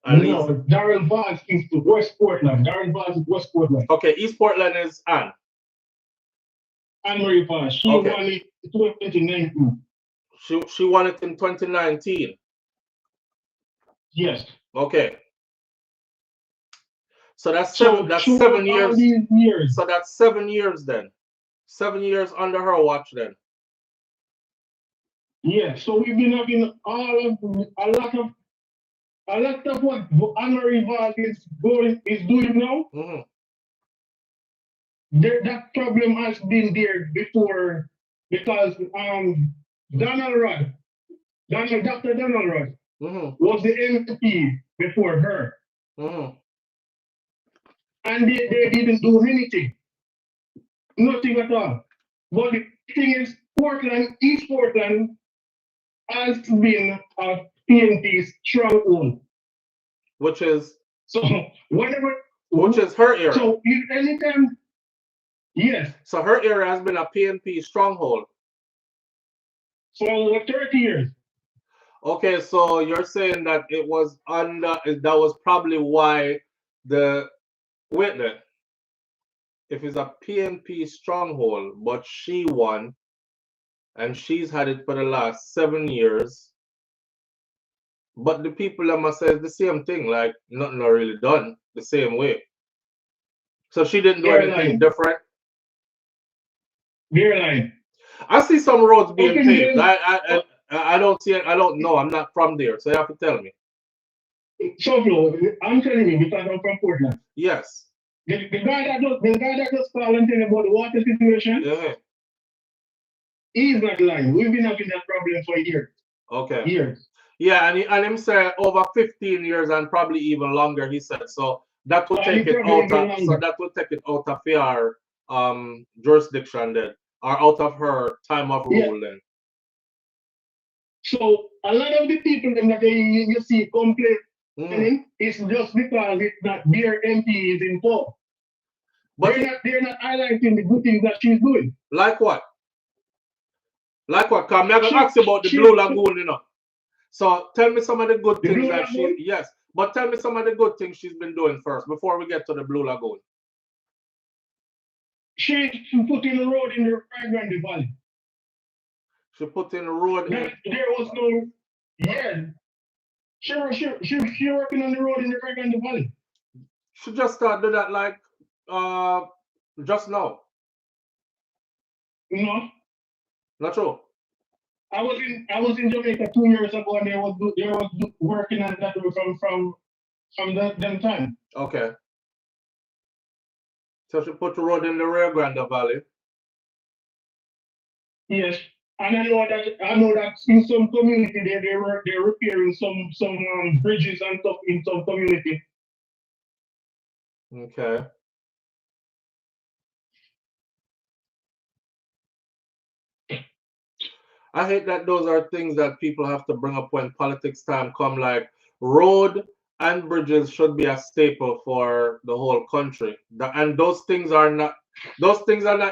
No, Daryl Vaz is to West Portland. Daryl Vaz is West Portland. Okay, East Portland is Anne. Anne-Marie Vaz. She won it in 2019. She won it in 2019. Yes. Okay. So that's 7 years. So that's 7 years then. 7 years under her watch then. Yeah, so we've been having a lot of what Anne-Marie Vaz is doing now. That problem has been there before because Dr. Donald Rudd was the MP before her. And they didn't do anything. Nothing at all. But the thing is, East Portland has been a PNP's stronghold. Which is? So whatever. Which is her area. So anytime, yes. So her area has been a PNP stronghold. For over 30 years. Okay, so you're saying that it was under, that was probably why the, wait there. If it's a PNP stronghold, but she won, and she's had it for the last 7 years, but the people that must say the same thing, like nothing are really done the same way. So she didn't do anything different. They're lying. I see some roads being paved. I don't see it. I don't know. I'm not from there, so you have to tell me. SouFlo, I'm telling you because I'm from Portland. Yes. The guy that just called and tell about the water situation. Yeah. He's not lying. We've been having that problem for years. Okay. Years. Yeah, and him said over 15 years and probably even longer. He said so. That will take it out of, so that will take it out of your jurisdiction then, or out of her time of rule then. So a lot of the people that you see complaining is just because it's not their MP is involved. But they're not highlighting the good things that she's doing. Like what? Like what? Because I'm going to ask you about the Blue Lagoon, you know. So tell me some of the good things that she, yes, but tell me some of the good things she's been doing first before we get to the Blue Lagoon. She put in a road in the Rio Grande Valley. She put in a road. There was no, yeah. She working on the road in the Rio Grande Valley. She just started that like just now. No. Not true. I was in Jamaica 2 years ago and they was working on that from that time. Okay. So she put the road in the Rio Grande Valley. Yes. And I know that in some community they're repairing some bridges and stuff in some community. Okay. I hate that those are things that people have to bring up when politics time come, like road and bridges should be a staple for the whole country. And those things are not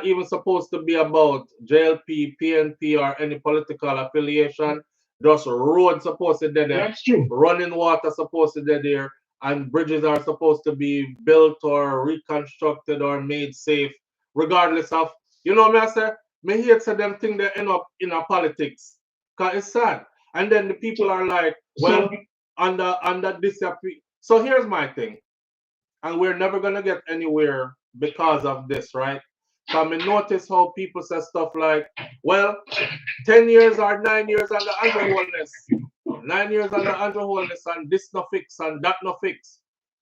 even supposed to be about JLP, PNP, or any political affiliation. Just roads supposed to be there. That's true. Running water supposed to be there. And bridges are supposed to be built or reconstructed or made safe, regardless of, you know what I say? Me hate to them think they end up in a politics. Because it's sad. And then the people are like, well, under this. So here's my thing. And we're never going to get anywhere because of this, right? So I mean, notice how people say stuff like, well, 10 years or 9 years under Andrew Holness. 9 years under Andrew Holness and this no fix and that no fix.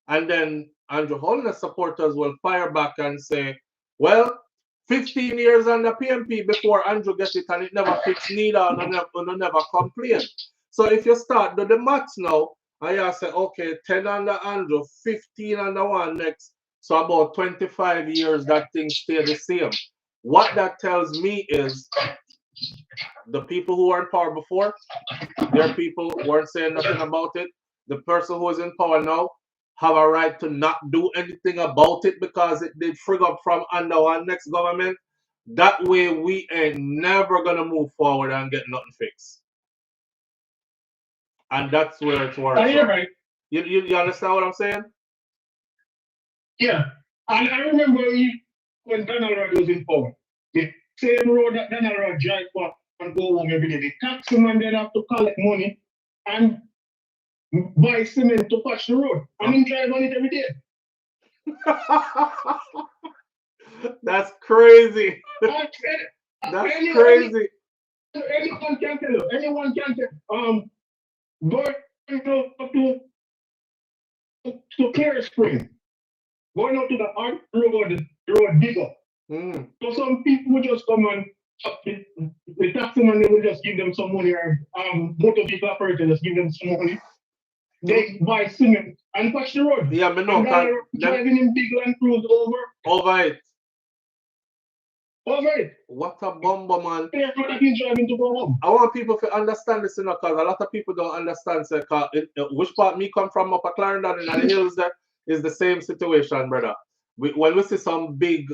And then Andrew Holness supporters will fire back and say, well, 15 years under PNP before Andrew gets it and it never fixed neither and never complain. So if you start do the maths now, and you say, okay, 10 under Andrew, 15 under one next, so about 25 years that thing stay the same. What that tells me is the people who were in power before, their people weren't saying nothing about it. The person who is in power now have a right to not do anything about it because it did frig up from under our next government. That way we ain't never gonna move forward and get nothing fixed. And that's where it's worse. Right. You understand what I'm saying? Yeah. And I remember when Donald Rod was in power, the same road that Donald Rod drive back and go home every day, the taxman then have to collect money and buy cement to patch the road. And him drive on it every day. That's crazy. That's crazy. Anyone can tell you. Anyone can tell. Going to Clear Spring, going out to the hard road, the road bigger. So some people will just come and the taxman, they will just give them some money, or motor vehicle operator just give them some money. They buy cement and patch the road. Yeah, but no, driving in big Land Cruise over it. Over it. What a bomber, man. He's driving to go home. I want people to understand this, you know, because a lot of people don't understand. Which part me come from up at Clarendon in the hills there. is the same situation, brother. When we see some big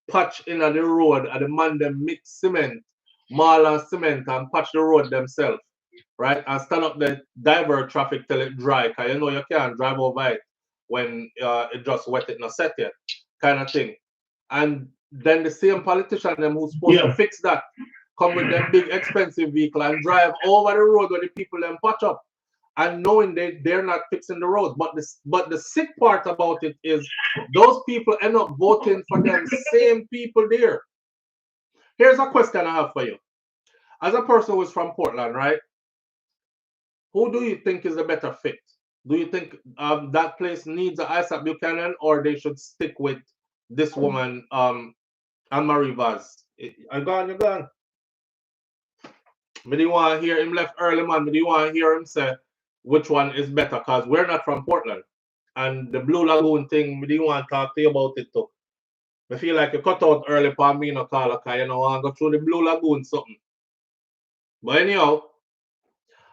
patch in the road, and the man them mix cement, mall and cement, and patch the road themselves, right? And stand up the divert traffic till it dry, because you know you can't drive over it when it just wet it not set yet, kind of thing. And then the same politician them who's supposed to fix that come with them big expensive vehicle and drive over the road where the people them patch up, and knowing they're not fixing the roads. But the sick part about it is those people end up voting for them same people there. Here's a question I have for you. As a person who's from Portland, right? Who do you think is the better fit? Do you think that place needs an Isat Buchanan, or they should stick with this woman, Anne-Marie Vaz? You're gone. Me do want to hear him left early, man. Me do want to hear him say which one is better, because we're not from Portland. And the Blue Lagoon thing, me do want to talk to you about it too. I feel like you cut out early for me, no call, because you know, I go through the Blue Lagoon something. But anyhow,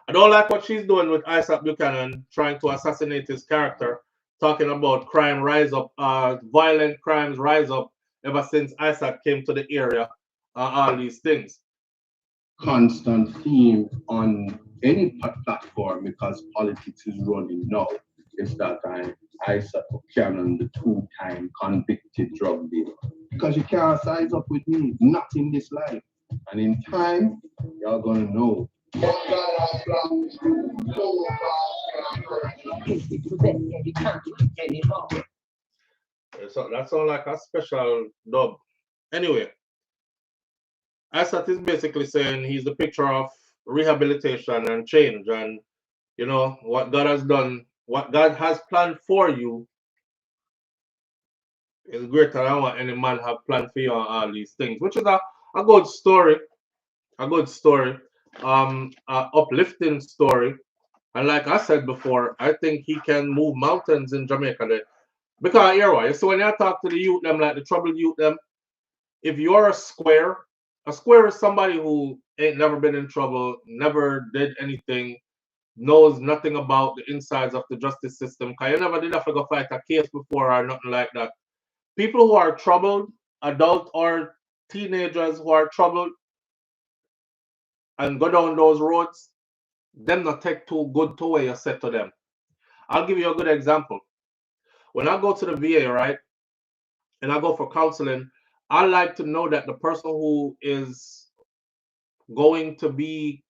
I don't like what she's doing with Isat Buchanan, trying to assassinate his character, talking about crime rise up, violent crimes rise up ever since Isat came to the area, all these things. Constant theme on any platform, because politics is running now, is that Isat Buchanan, the two-time convicted drug dealer. Because you can't size up with me, not in this life. And in time, y'all gonna know. So that sounds like a special dub. Anyway, Isat is basically saying he's the picture of rehabilitation and change, and you know what God has done, what God has planned for you is greater than what any man have planned for you, and all these things, which is a good story, uplifting story. And like I said before, I think he can move mountains in Jamaica there. Because here, why? So when you talk to the youth, them like the troubled youth, them, if you're a square is somebody who ain't never been in trouble, never did anything, knows nothing about the insides of the justice system. Because you never did have to go fight a case before or nothing like that. People who are troubled, adult or teenagers who are troubled, and go down those roads, them not take too good to where you said to them. I'll give you a good example. When I go to the VA, right, and I go for counseling, I like to know that the person who is going to be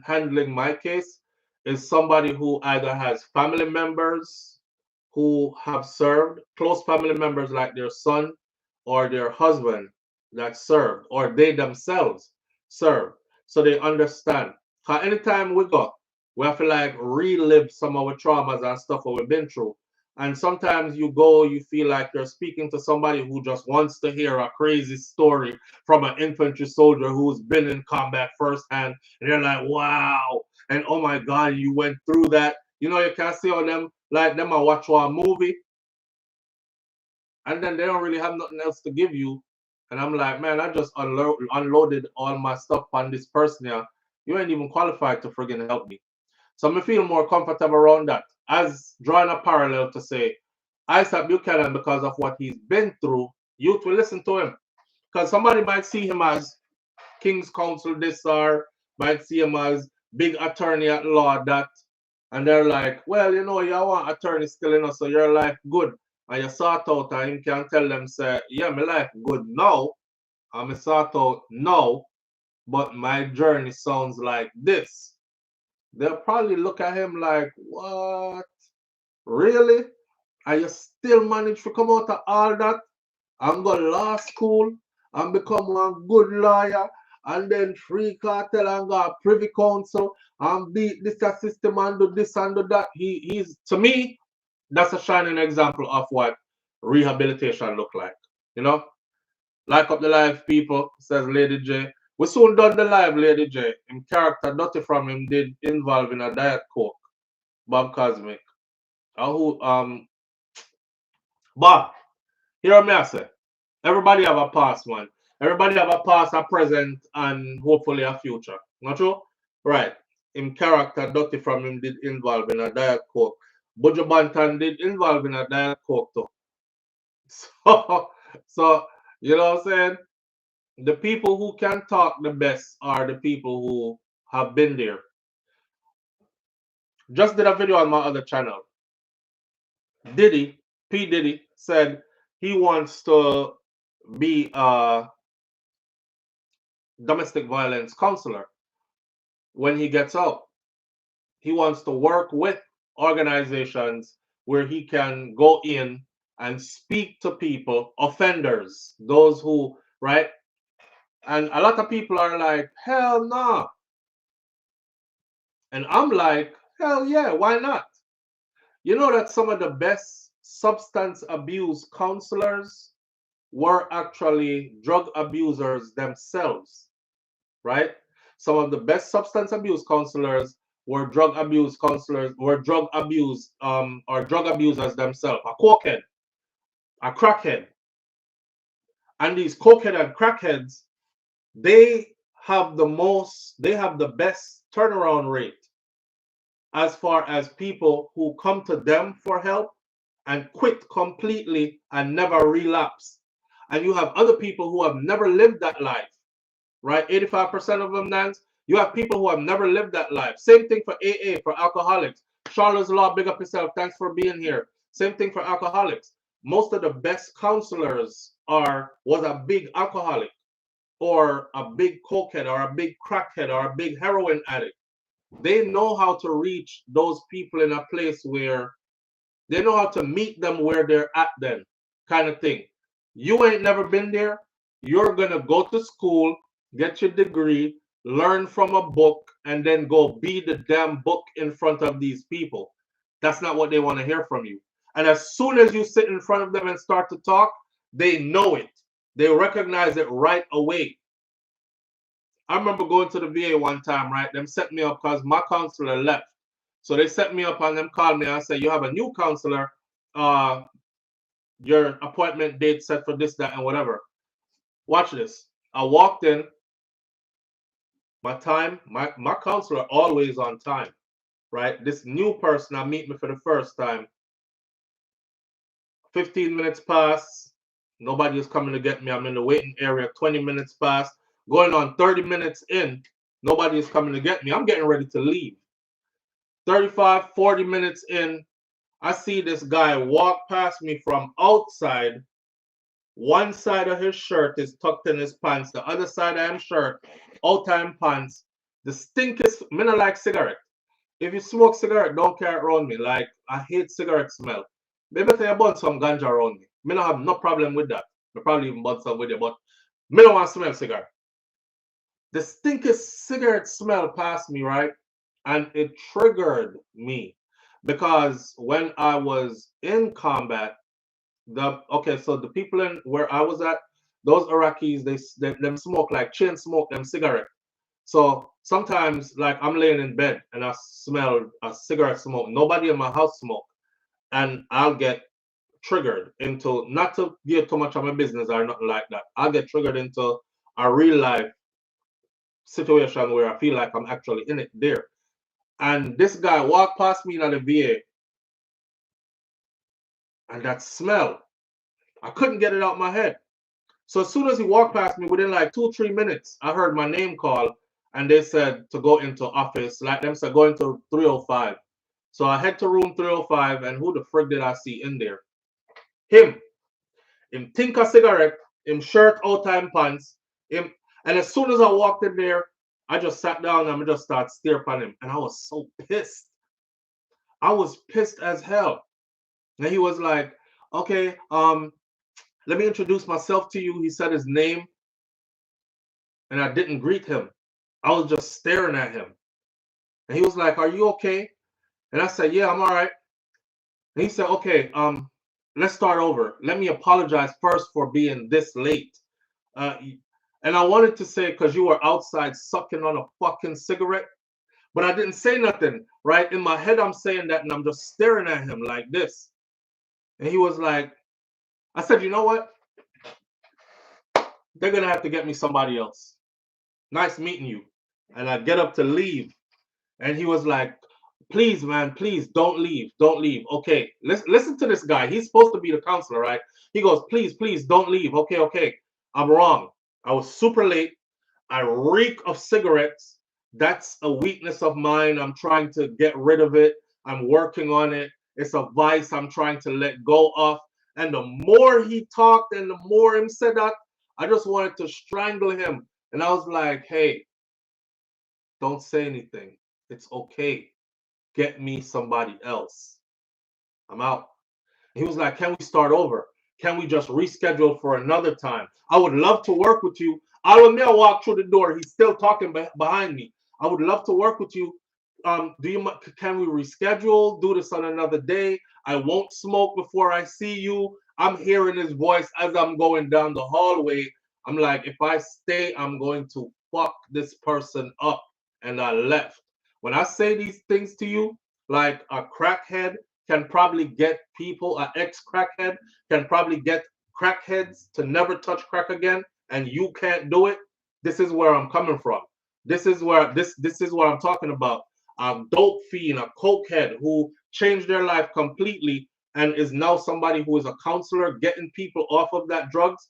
handling my case is somebody who either has family members who have served, close family members like their son or their husband that served, or they themselves served, so they understand. Because anytime we go, we have to like relive some of our traumas and stuff that we've been through. And sometimes you go, you feel like you're speaking to somebody who just wants to hear a crazy story from an infantry soldier who's been in combat firsthand. And they're like, wow. And oh my God, you went through that. You know, you can see on them, like them, I watch one movie. And then they don't really have nothing else to give you. And I'm like, man, I just unloaded all my stuff on this person here. You ain't even qualified to friggin' help me. So I feel more comfortable around that. As drawing a parallel to say, Isat Buchanan, because of what he's been through, youth will listen to him. Because somebody might see him as King's Counsel this, or might see him as big attorney at law that. And they're like, well, you know, you want attorney still, you know, so your life good. And you sort out, and you can tell them, say, yeah, my life good now. I'm sort out now, but my journey sounds like this. They'll probably look at him like, what? Really? And you still manage to come out of all that and go law school and become one good lawyer, and then free cartel and go privy council and beat this system and do this and do that. He's, to me, that's a shining example of what rehabilitation look like. You know? Like up the live, people, says Lady J. We soon done the live, Lady J. Him character dirty from him did involve in a diet coke. Bob Cosmic. But here me I say, everybody have a past, man. Everybody have a past, a present, and hopefully a future. Not true? Right. Him character dirty from him did involve in a diet coke. Buju Banton did involve in a diet coke too. So, you know what I'm saying? The people who can talk the best are the people who have been there. Just did a video on my other channel. P. Diddy said he wants to be a domestic violence counselor when he gets out. He wants to work with organizations where he can go in and speak to people, offenders, those who, right? And a lot of people are like, hell no. Nah. And I'm like, hell yeah, why not? You know that some of the best substance abuse counselors were actually drug abusers themselves, right? Some of the best substance abuse counselors were drug abuse counselors, were drug abuse or drug abusers themselves, a cokehead, a crackhead. And these cokehead and crackheads, they have the best turnaround rate as far as people who come to them for help and quit completely and never relapse. And you have other people who have never lived that life, right? 85% of them, Nance, you have people who have never lived that life. Same thing for AA, for alcoholics. Charlotte's Law, big up yourself. Thanks for being here. Same thing for alcoholics. Most of the best counselors was a big alcoholic or a big cokehead or a big crackhead or a big heroin addict. They know how to reach those people in a place where they know how to meet them where they're at then, kind of thing. You ain't never been there. You're going to go to school, get your degree, learn from a book, and then go be the damn book in front of these people. That's not what they want to hear from you. And as soon as you sit in front of them and start to talk, they know it. They recognize it right away. I remember going to the VA one time, right? Them set me up because my counselor left. So they set me up and them called me and said, you have a new counselor. Your appointment date set for this, that, and whatever. Watch this. I walked in. My counselor always on time, right? This new person I meet me for the first time. 15 minutes pass. Nobody is coming to get me. I'm in the waiting area. 20 minutes pass. Going on 30 minutes in. Nobody is coming to get me. I'm getting ready to leave. 35, 40 minutes in, I see this guy walk past me from outside. One side of his shirt is tucked in his pants. The other side of his shirt, out time pants. The stinkest, me not like cigarette. If you smoke cigarette, don't carry it around me. Like, I hate cigarette smell. Maybe if you burn some ganja around me. Me not have no problem with that. I probably even burn some with you, but me don't want to smell cigarette. The stinkest cigarette smell passed me, right? And it triggered me because when I was in combat, so the people in where I was at, those Iraqis, them smoke like chain smoke them cigarette. So sometimes like I'm laying in bed and I smell a cigarette smoke. Nobody in my house smoke, and I'll get triggered into, not to give too much of my business or nothing like that. I'll get triggered into a real life situation where I feel like I'm actually in it there. And this guy walked past me in the VA, and that smell, I couldn't get it out my head. So as soon as he walked past me, within like 2-3 minutes, I heard my name call, and they said to go into office, like them said, go into 305. So I head to room 305, and who the frick did I see in there? Him think a cigarette, him shirt out time pants, him. And as soon as I walked in there, I just sat down and I just started staring at him, and I was so pissed. I was pissed as hell. And he was like, okay, let me introduce myself to you. He said his name, and I didn't greet him. I was just staring at him. And he was like, are you okay? And I said, yeah, I'm all right. And he said, okay, let's start over. Let me apologize first for being this late. And I wanted to say, because you were outside sucking on a fucking cigarette, but I didn't say nothing, right? In my head, I'm saying that, and I'm just staring at him like this. And he was like, I said, you know what? They're going to have to get me somebody else. Nice meeting you. And I get up to leave. And he was like, please, man, please don't leave. Don't leave. Okay, listen to this guy. He's supposed to be the counselor, right? He goes, please, please don't leave. Okay, okay. I'm wrong. I was super late. I reek of cigarettes. That's a weakness of mine. I'm trying to get rid of it. I'm working on it. It's a vice I'm trying to let go of. And the more he talked and the more him said that, I just wanted to strangle him. And I was like, hey, don't say anything. It's okay. Get me somebody else. I'm out. He was like, can we start over? Can we just reschedule for another time? I would love to work with you. I will now walk through the door. He's still talking behind me. I would love to work with you. Can we reschedule? Do this on another day. I won't smoke before I see you. I'm hearing his voice as I'm going down the hallway. I'm like, if I stay, I'm going to fuck this person up. And I left. When I say these things to you, like a crackhead can probably get people, an ex-crackhead can probably get crackheads to never touch crack again, and you can't do it. This is where I'm coming from. This is where this is what I'm talking about. A dope fiend, a cokehead who changed their life completely and is now somebody who is a counselor, getting people off of that drugs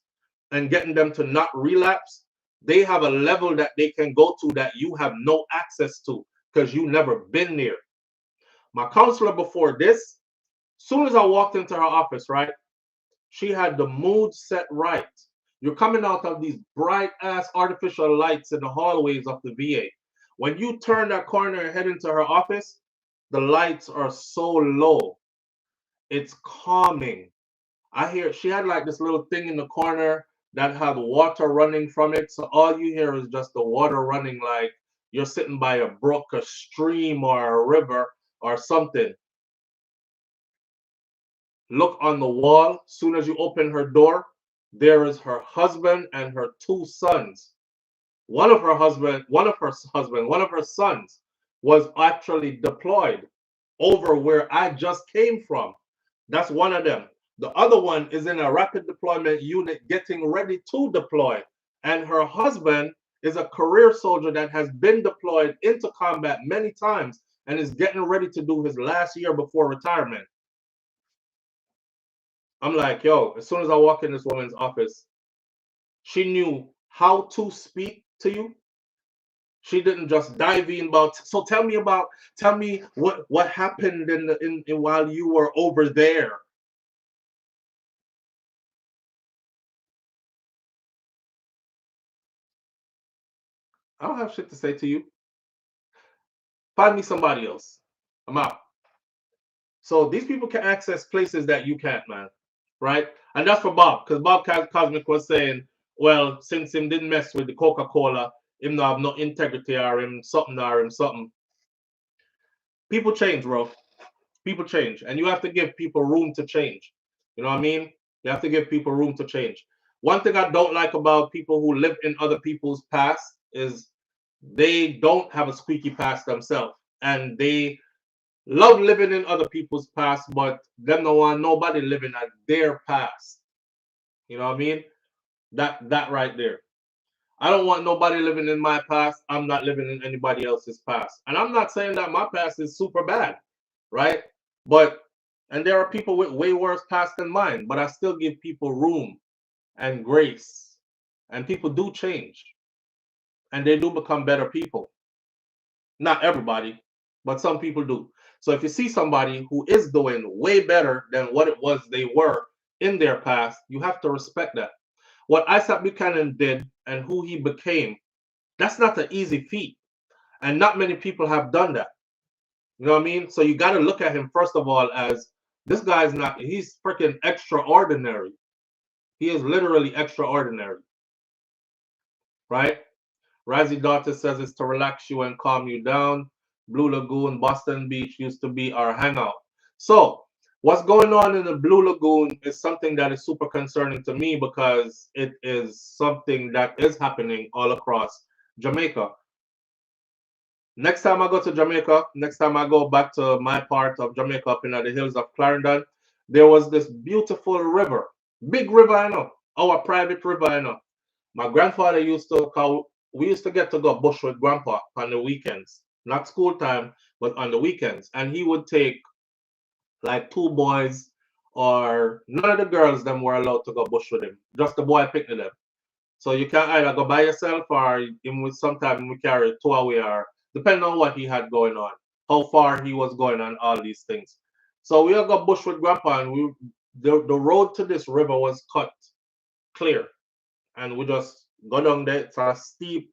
and getting them to not relapse. They have a level that they can go to that you have no access to because you never been there. My counselor before this, soon as I walked into her office, right, she had the mood set right. You're coming out of these bright ass artificial lights in the hallways of the VA. When you turn that corner and head into her office, the lights are so low. It's calming. I hear she had like this little thing in the corner that had water running from it. So all you hear is just the water running, like you're sitting by a brook, a stream, or a river or something. Look on the wall. Soon as you open her door, there is her husband and her two sons. One of her sons was actually deployed over where I just came from. That's one of them. The other one is in a rapid deployment unit getting ready to deploy. And her husband is a career soldier that has been deployed into combat many times and is getting ready to do his last year before retirement. I'm like, yo, as soon as I walk in this woman's office, she knew how to speak to you. She didn't just dive in about, so tell me what happened in while you were over there. I don't have shit to say to you. Find me somebody else. I'm out. So these people can access places that you can't, man. Right? And that's for Bob, because Bob Cosmic was saying, well, since him didn't mess with the Coca-Cola, him not have no integrity or him something. People change, bro. People change. And you have to give people room to change. You know what I mean? You have to give people room to change. One thing I don't like about people who live in other people's past is they don't have a squeaky past themselves. And they love living in other people's past, but them don't want nobody living at their past. You know what I mean? That right there. I don't want nobody living in my past. I'm not living in anybody else's past. And I'm not saying that my past is super bad, right? And there are people with way worse past than mine, but I still give people room and grace. And people do change. And they do become better people. Not everybody, but some people do. So if you see somebody who is doing way better than what it was they were in their past, you have to respect that. What Isat Buchanan did and who he became, that's not an easy feat. And not many people have done that. You know what I mean? So you got to look at him, first of all, as this guy's not, he's freaking extraordinary. He is literally extraordinary. Right? Razzie Daughter says it's to relax you and calm you down. Blue Lagoon, Boston Beach used to be our hangout. So what's going on in the Blue Lagoon is something that is super concerning to me because it is something that is happening all across Jamaica. Next time I go to Jamaica, next time I go back to my part of Jamaica up in the hills of Clarendon, there was this beautiful river. Big river, I know. Our private river, I know. My grandfather used to call, we used to get to go bush with grandpa on the weekends. not school time, but on the weekends. And he would take like 2 boys, or none of the girls them were allowed to go bush with him. Just the boy picking them. So you can either go by yourself, or him with sometimes we carry 2 away, or depending on what he had going on, how far he was going on, all these things. So we all got bush with Grandpa, and the road to this river was cut clear, and we just go down there. It's a steep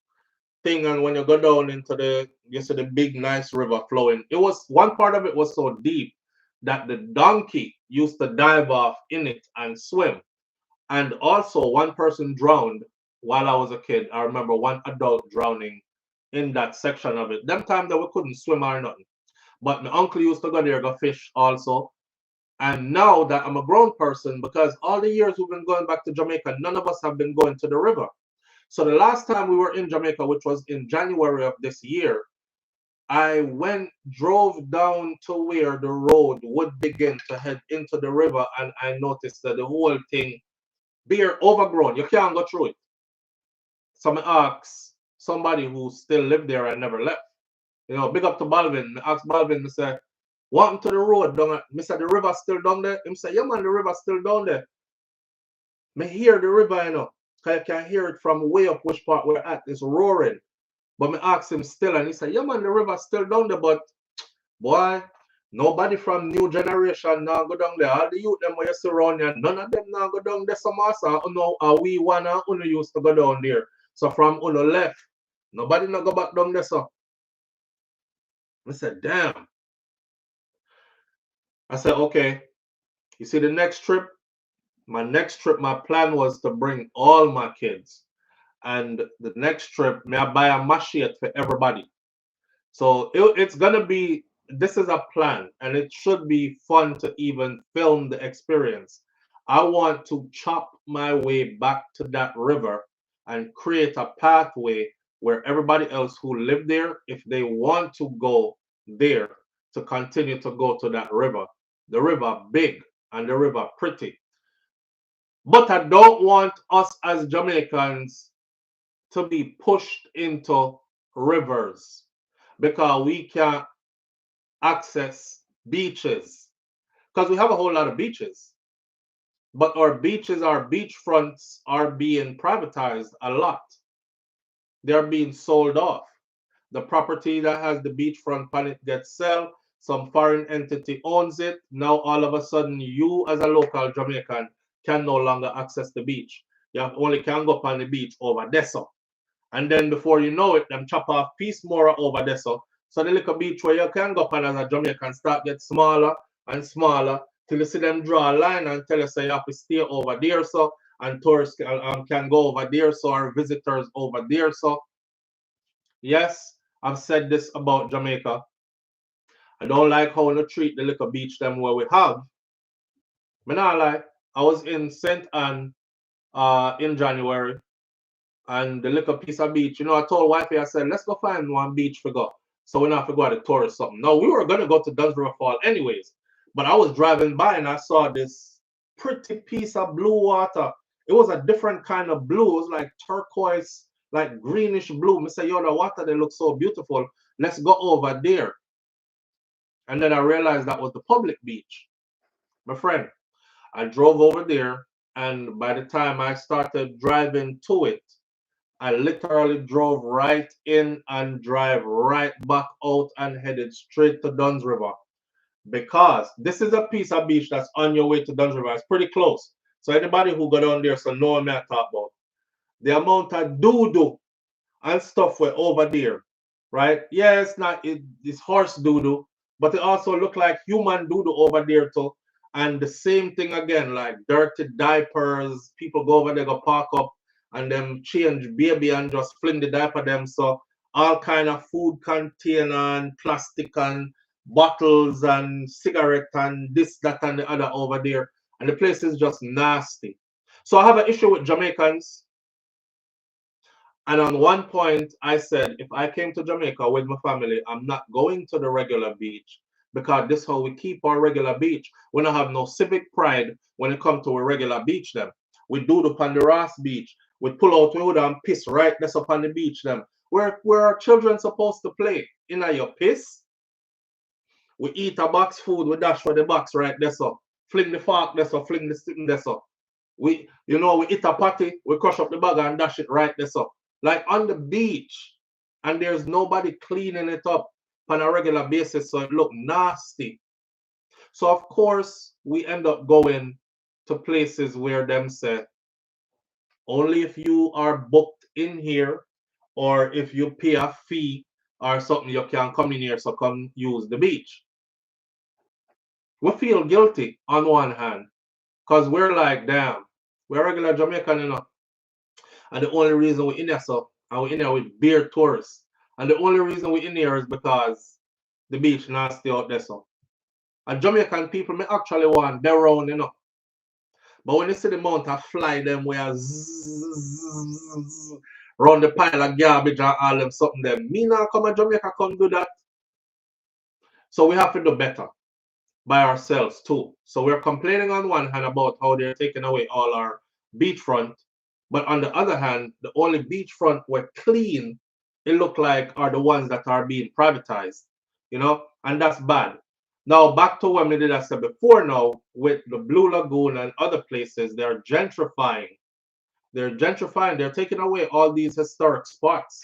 thing, and when you go down into you see the big nice river flowing. It was one part of it was so deep that the donkey used to dive off in it and swim. And also one person drowned while I was a kid. I remember one adult drowning in that section of it. Them time that we couldn't swim or nothing. But my uncle used to go there go fish also. And now that I'm a grown person, because all the years we've been going back to Jamaica, none of us have been going to the river. So the last time we were in Jamaica, which was in January of this year, I drove down to where the road would begin to head into the river, and I noticed that the whole thing bare overgrown. You can't go through it. So I asked somebody who still lived there and never left. You know, big up to Balvin. I asked Balvin, I said, what happened to the road down? I said, the river still down there? He said, yeah man, the river still down there. I hear the river, you know. I can hear it from way up which part we're at. It's roaring. But I asked him still, and he said, yeah man, the river still down there, but boy, nobody from new generation now go down there. All the youth them where you surround you, none of them now go down there. Some asa, we wanna used to go down there. So from uno left, nobody now go back down there. So I said, damn. I said, okay. You see the next trip? My next trip, my plan was to bring all my kids. And the next trip, may I buy a machete for everybody. So it's gonna be, this is a plan, and it should be fun to even film the experience. I want to chop my way back to that river and create a pathway where everybody else who live there, if they want to go there, to continue to go to that river. The river big and the river pretty. But I don't want us as Jamaicans to be pushed into rivers, because we can't access beaches, because we have a whole lot of beaches, but our beaches, our beachfronts are being privatized a lot. They're being sold off. The property that has the beachfront on it gets sold. Some foreign entity owns it. Now all of a sudden you as a local Jamaican can no longer access the beach. You only can go up on the beach over there. So. And then before you know it, them chop off piece more over there. So the little beach where you can go up on as a Jamaican start get smaller and smaller till you see them draw a line and tell you say you have to stay over there. So and tourists can go over there. So our visitors over there. So yes, I've said this about Jamaica. I don't like how we treat the little beach them where we have. I not like. I was in St. Anne in January. And the little piece of beach, you know, I told wifey, I said, let's go find one beach to go. So we don't have to go to tourist something. No, we were going to go to Duns River Fall anyways. But I was driving by and I saw this pretty piece of blue water. It was a different kind of blue. It was like turquoise, like greenish blue. I said, yo, the water, they look so beautiful. Let's go over there. And then I realized that was the public beach. My friend, I drove over there. And by the time I started driving to it, I literally drove right in and drive right back out and headed straight to Duns River, because this is a piece of beach that's on your way to Duns River. It's pretty close. So anybody who go down there so know what I talk about. The amount of doo-doo and stuff were over there, right? Yeah, it's horse doo-doo, but it also look like human doo-doo over there too. And the same thing again, like dirty diapers. People go over there, go park up, and them change baby and just fling the diaper them. So all kind of food container and plastic and bottles and cigarette and this, that, and the other over there. And the place is just nasty. So I have an issue with Jamaicans. And on one point, I said, if I came to Jamaica with my family, I'm not going to the regular beach, because this is how we keep our regular beach. We don't have no civic pride when it comes to a regular beach them. We do the Pandoras beach. We pull out, we would piss right that's up on the beach them. where our children supposed to play. In your piss. We eat a box food, we dash for the box right there so. Fling the fork there so, fling the stick there so. We eat a patty, we crush up the bag and dash it right there so. Like on the beach, and there's nobody cleaning it up on a regular basis, so it look nasty. So of course, we end up going to places where them say, only if you are booked in here, or if you pay a fee or something, you can come in here, so come use the beach. We feel guilty on one hand, because we're like, damn, we're regular Jamaican, and the only reason we're in there, so, and we're in there with beer tourists, and the only reason we're in here is because the beach nasty out there, so. And Jamaican people may actually want their own, But when you see the amount of fly them where round the pile of garbage and all them something them, me now come to Jamaica come do that. So we have to do better by ourselves too. So we're complaining on one hand about how they're taking away all our beachfront, but on the other hand, the only beachfront we're clean, it look like are the ones that are being privatized, and that's bad. Now back to what we did I said before now, with the Blue Lagoon and other places, they're gentrifying. They're taking away all these historic spots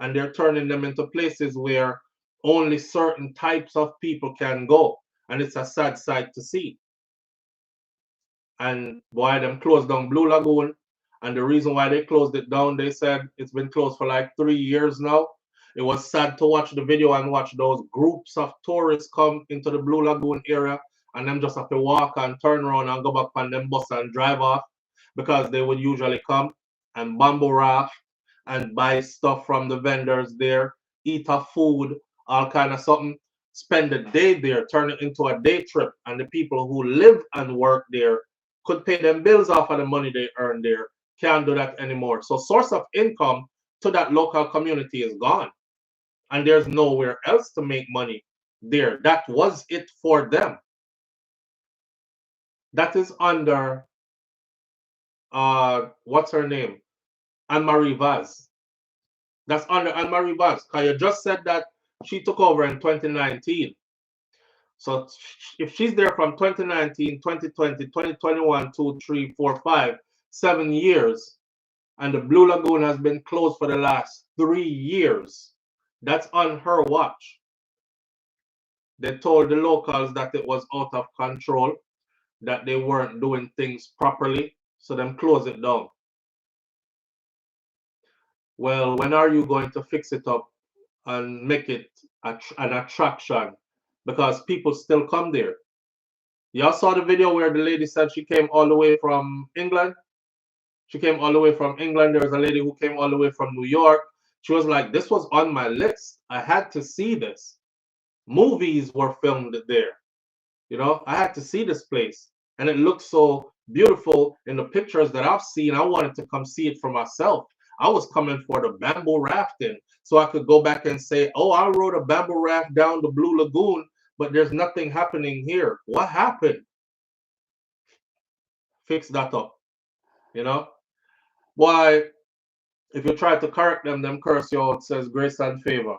and they're turning them into places where only certain types of people can go. And it's a sad sight to see. And why them closed down Blue Lagoon, and the reason why they closed it down, they said it's been closed for like 3 years now. It was sad to watch the video and watch those groups of tourists come into the Blue Lagoon area and them just have to walk and turn around and go back on them bus and drive off, because they would usually come and bamboo raft and buy stuff from the vendors there, eat a food, all kind of something, spend the day there, turn it into a day trip, and the people who live and work there could pay them bills off of the money they earn there. Can't do that anymore. So source of income to that local community is gone. And there's nowhere else to make money there. That was it for them. That is under, what's her name? Anne-Marie Vaz. That's under Anne-Marie Vaz. Because you just said that she took over in 2019. So if she's there from 2019, 2020, 2021, 2, 3, 4, 5, 7 years, and the Blue Lagoon has been closed for the last 3 years, that's on her watch. They told the locals that it was out of control, that they weren't doing things properly, so them close it down. Well, when are you going to fix it up and make it an attraction? Because people still come there. Y'all saw the video where the lady said she came all the way from England. She came all the way from England. There was a lady who came all the way from New York. She was like, this was on my list. I had to see this. Movies were filmed there. I had to see this place. And it looked so beautiful in the pictures that I've seen. I wanted to come see it for myself. I was coming for the bamboo rafting, so I could go back and say, oh, I rode a bamboo raft down the Blue Lagoon, but there's nothing happening here. What happened? Fix that up. Why, if you try to correct them curse you out, says grace and favor.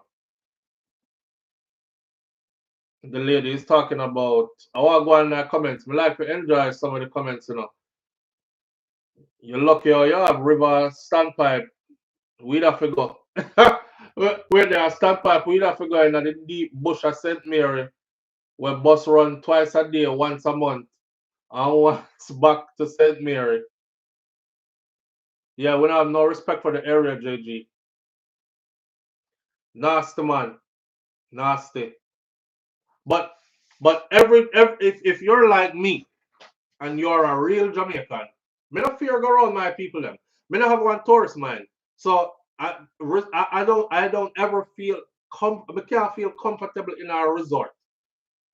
The lady is talking about, I want to go in the comments. I like to enjoy some of the comments, You're lucky you have river standpipe. We'd have to go. Where there are standpipe, we'd have to go in the deep bush of St. Mary, where bus run twice a day, once a month, and once back to St. Mary. Yeah, we don't have no respect for the area, JG. Nasty, man. Nasty. But if you're like me and you're a real Jamaican, me not fear go around my people them. Me not have one tourist mind. So I don't ever feel I can't feel comfortable in our resort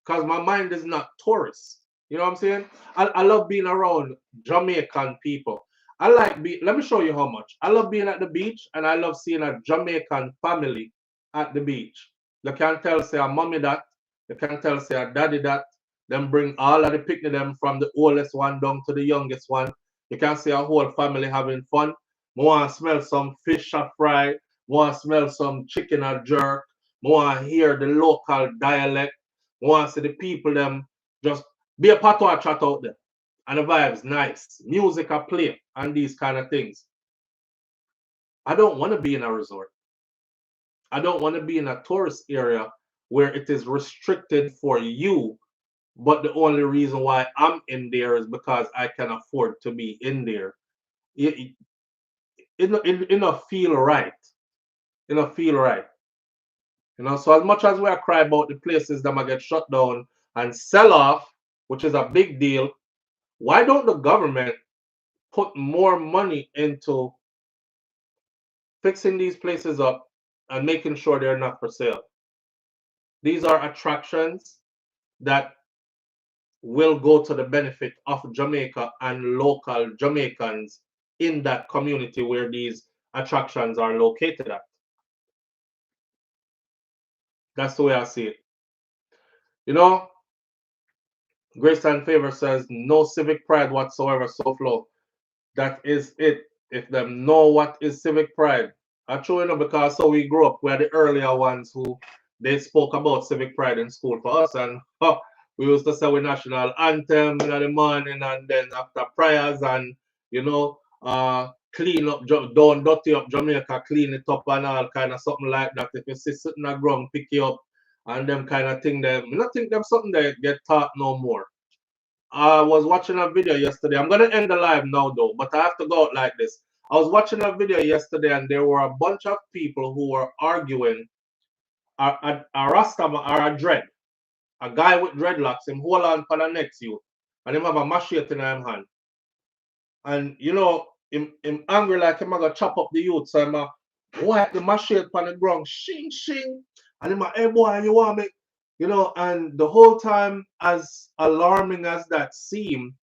because my mind is not tourist. You know what I'm saying? I love being around Jamaican people. let me show you how much. I love being at the beach and I love seeing a Jamaican family at the beach. You can tell say a mommy that, you can tell say a daddy that, then bring all of the picnic them from the oldest one down to the youngest one. You can see a whole family having fun. I want to smell some fish fry. want to smell some chicken or jerk, want to hear the local dialect, want to see the people them just be a patois chat out there. And the vibes nice. Music I play and these kind of things. I don't want to be in a resort. I don't want to be in a tourist area where it is restricted for you, but the only reason why I'm in there is because I can afford to be in there. It don't feel right. It don't feel right. You know, so as much as we are crying about the places that might get shut down and sell off, which is a big deal, why don't the government put more money into fixing these places up and making sure they're not for sale? These are attractions that will go to the benefit of Jamaica and local Jamaicans in that community where these attractions are located at. That's the way I see it. You know, Grace and Favor says, no civic pride whatsoever, SouFLo. That is it. If them know what is civic pride. I truly know, because so we grew up, we're the earlier ones who they spoke about civic pride in school for us, and we used to say we national anthem in the morning, and then after prayers, and you know, clean up, don't dirty up Jamaica, clean it up and all kind of something like that. If you see sitting on the ground, pick you up and them kind of thing. I don't think them something that get taught no more. I was watching a video yesterday. I'm going to end the live now, though, but I have to go out like this. I was watching a video yesterday, and there were a bunch of people who were arguing a Rastaman or a dread. A guy with dreadlocks, him hold on for the next youth, and him have a machete in him hand. And, you know, him angry like him going to chop up the youth, so him a wipe the machete on the ground, shing, shing. And him a, hey, boy, you want me? You know, and the whole time, as alarming as that seemed,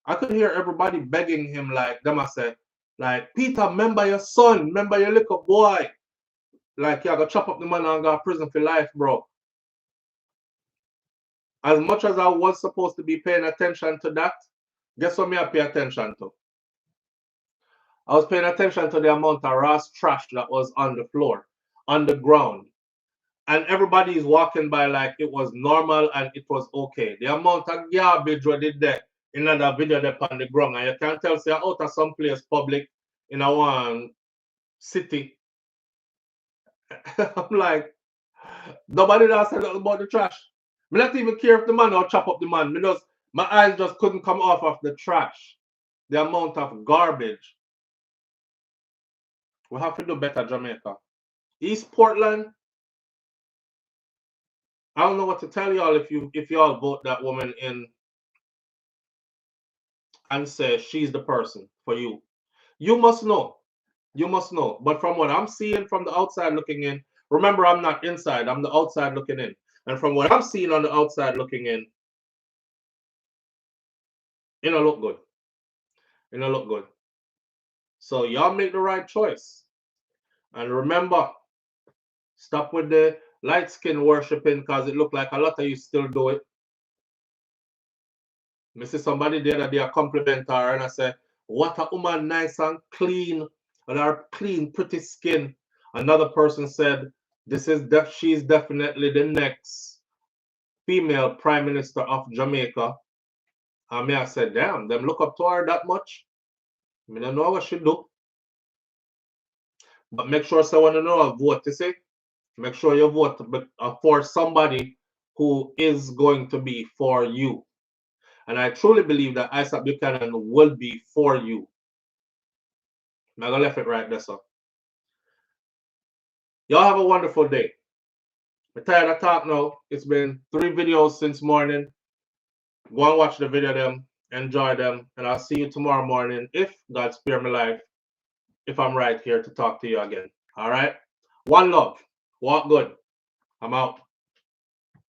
I could hear everybody begging him, like, them I said, like, Peter, remember your son, remember your little boy. Like, you gotta chop up the man and go to prison for life, bro. As much as I was supposed to be paying attention to that, guess what me I pay attention to? I was paying attention to the amount of raw trash that was on the floor, on the ground. And everybody is walking by like it was normal and it was okay. The amount of garbage we did there in another video there on the ground, and you can tell say out of some place public in a one city. I'm like, nobody else said about the trash. Me not even care if the man or chop up the man. My eyes just couldn't come off of the trash. The amount of garbage. We have to do better, Jamaica. East Portland, I don't know what to tell y'all if y'all vote that woman in and say she's the person for you. You must know. You must know. But from what I'm seeing from the outside looking in, remember I'm not inside, I'm the outside looking in. And from what I'm seeing on the outside looking in, it don't look good. It don't look good. So y'all make the right choice. And remember, stop with the light skin worshiping, because it look like a lot of you still do it. I see somebody there that they are compliment her and I say, what a woman, nice and clean, and her clean, pretty skin. Another person said, she's definitely the next female prime minister of Jamaica. And me I said, damn, them look up to her that much. I don't know what she do. But make sure someone know a vote, you see. Make sure you vote for somebody who is going to be for you. And I truly believe that Isat Buchanan will be for you. I'm going to left it right there, so. Y'all have a wonderful day. I'm tired of talk now. It's been 3 videos since morning. Go and watch the video them. Enjoy them. And I'll see you tomorrow morning, if God spare me life, if I'm right here to talk to you again. All right? One love. Walk good. I'm out.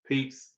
Peace.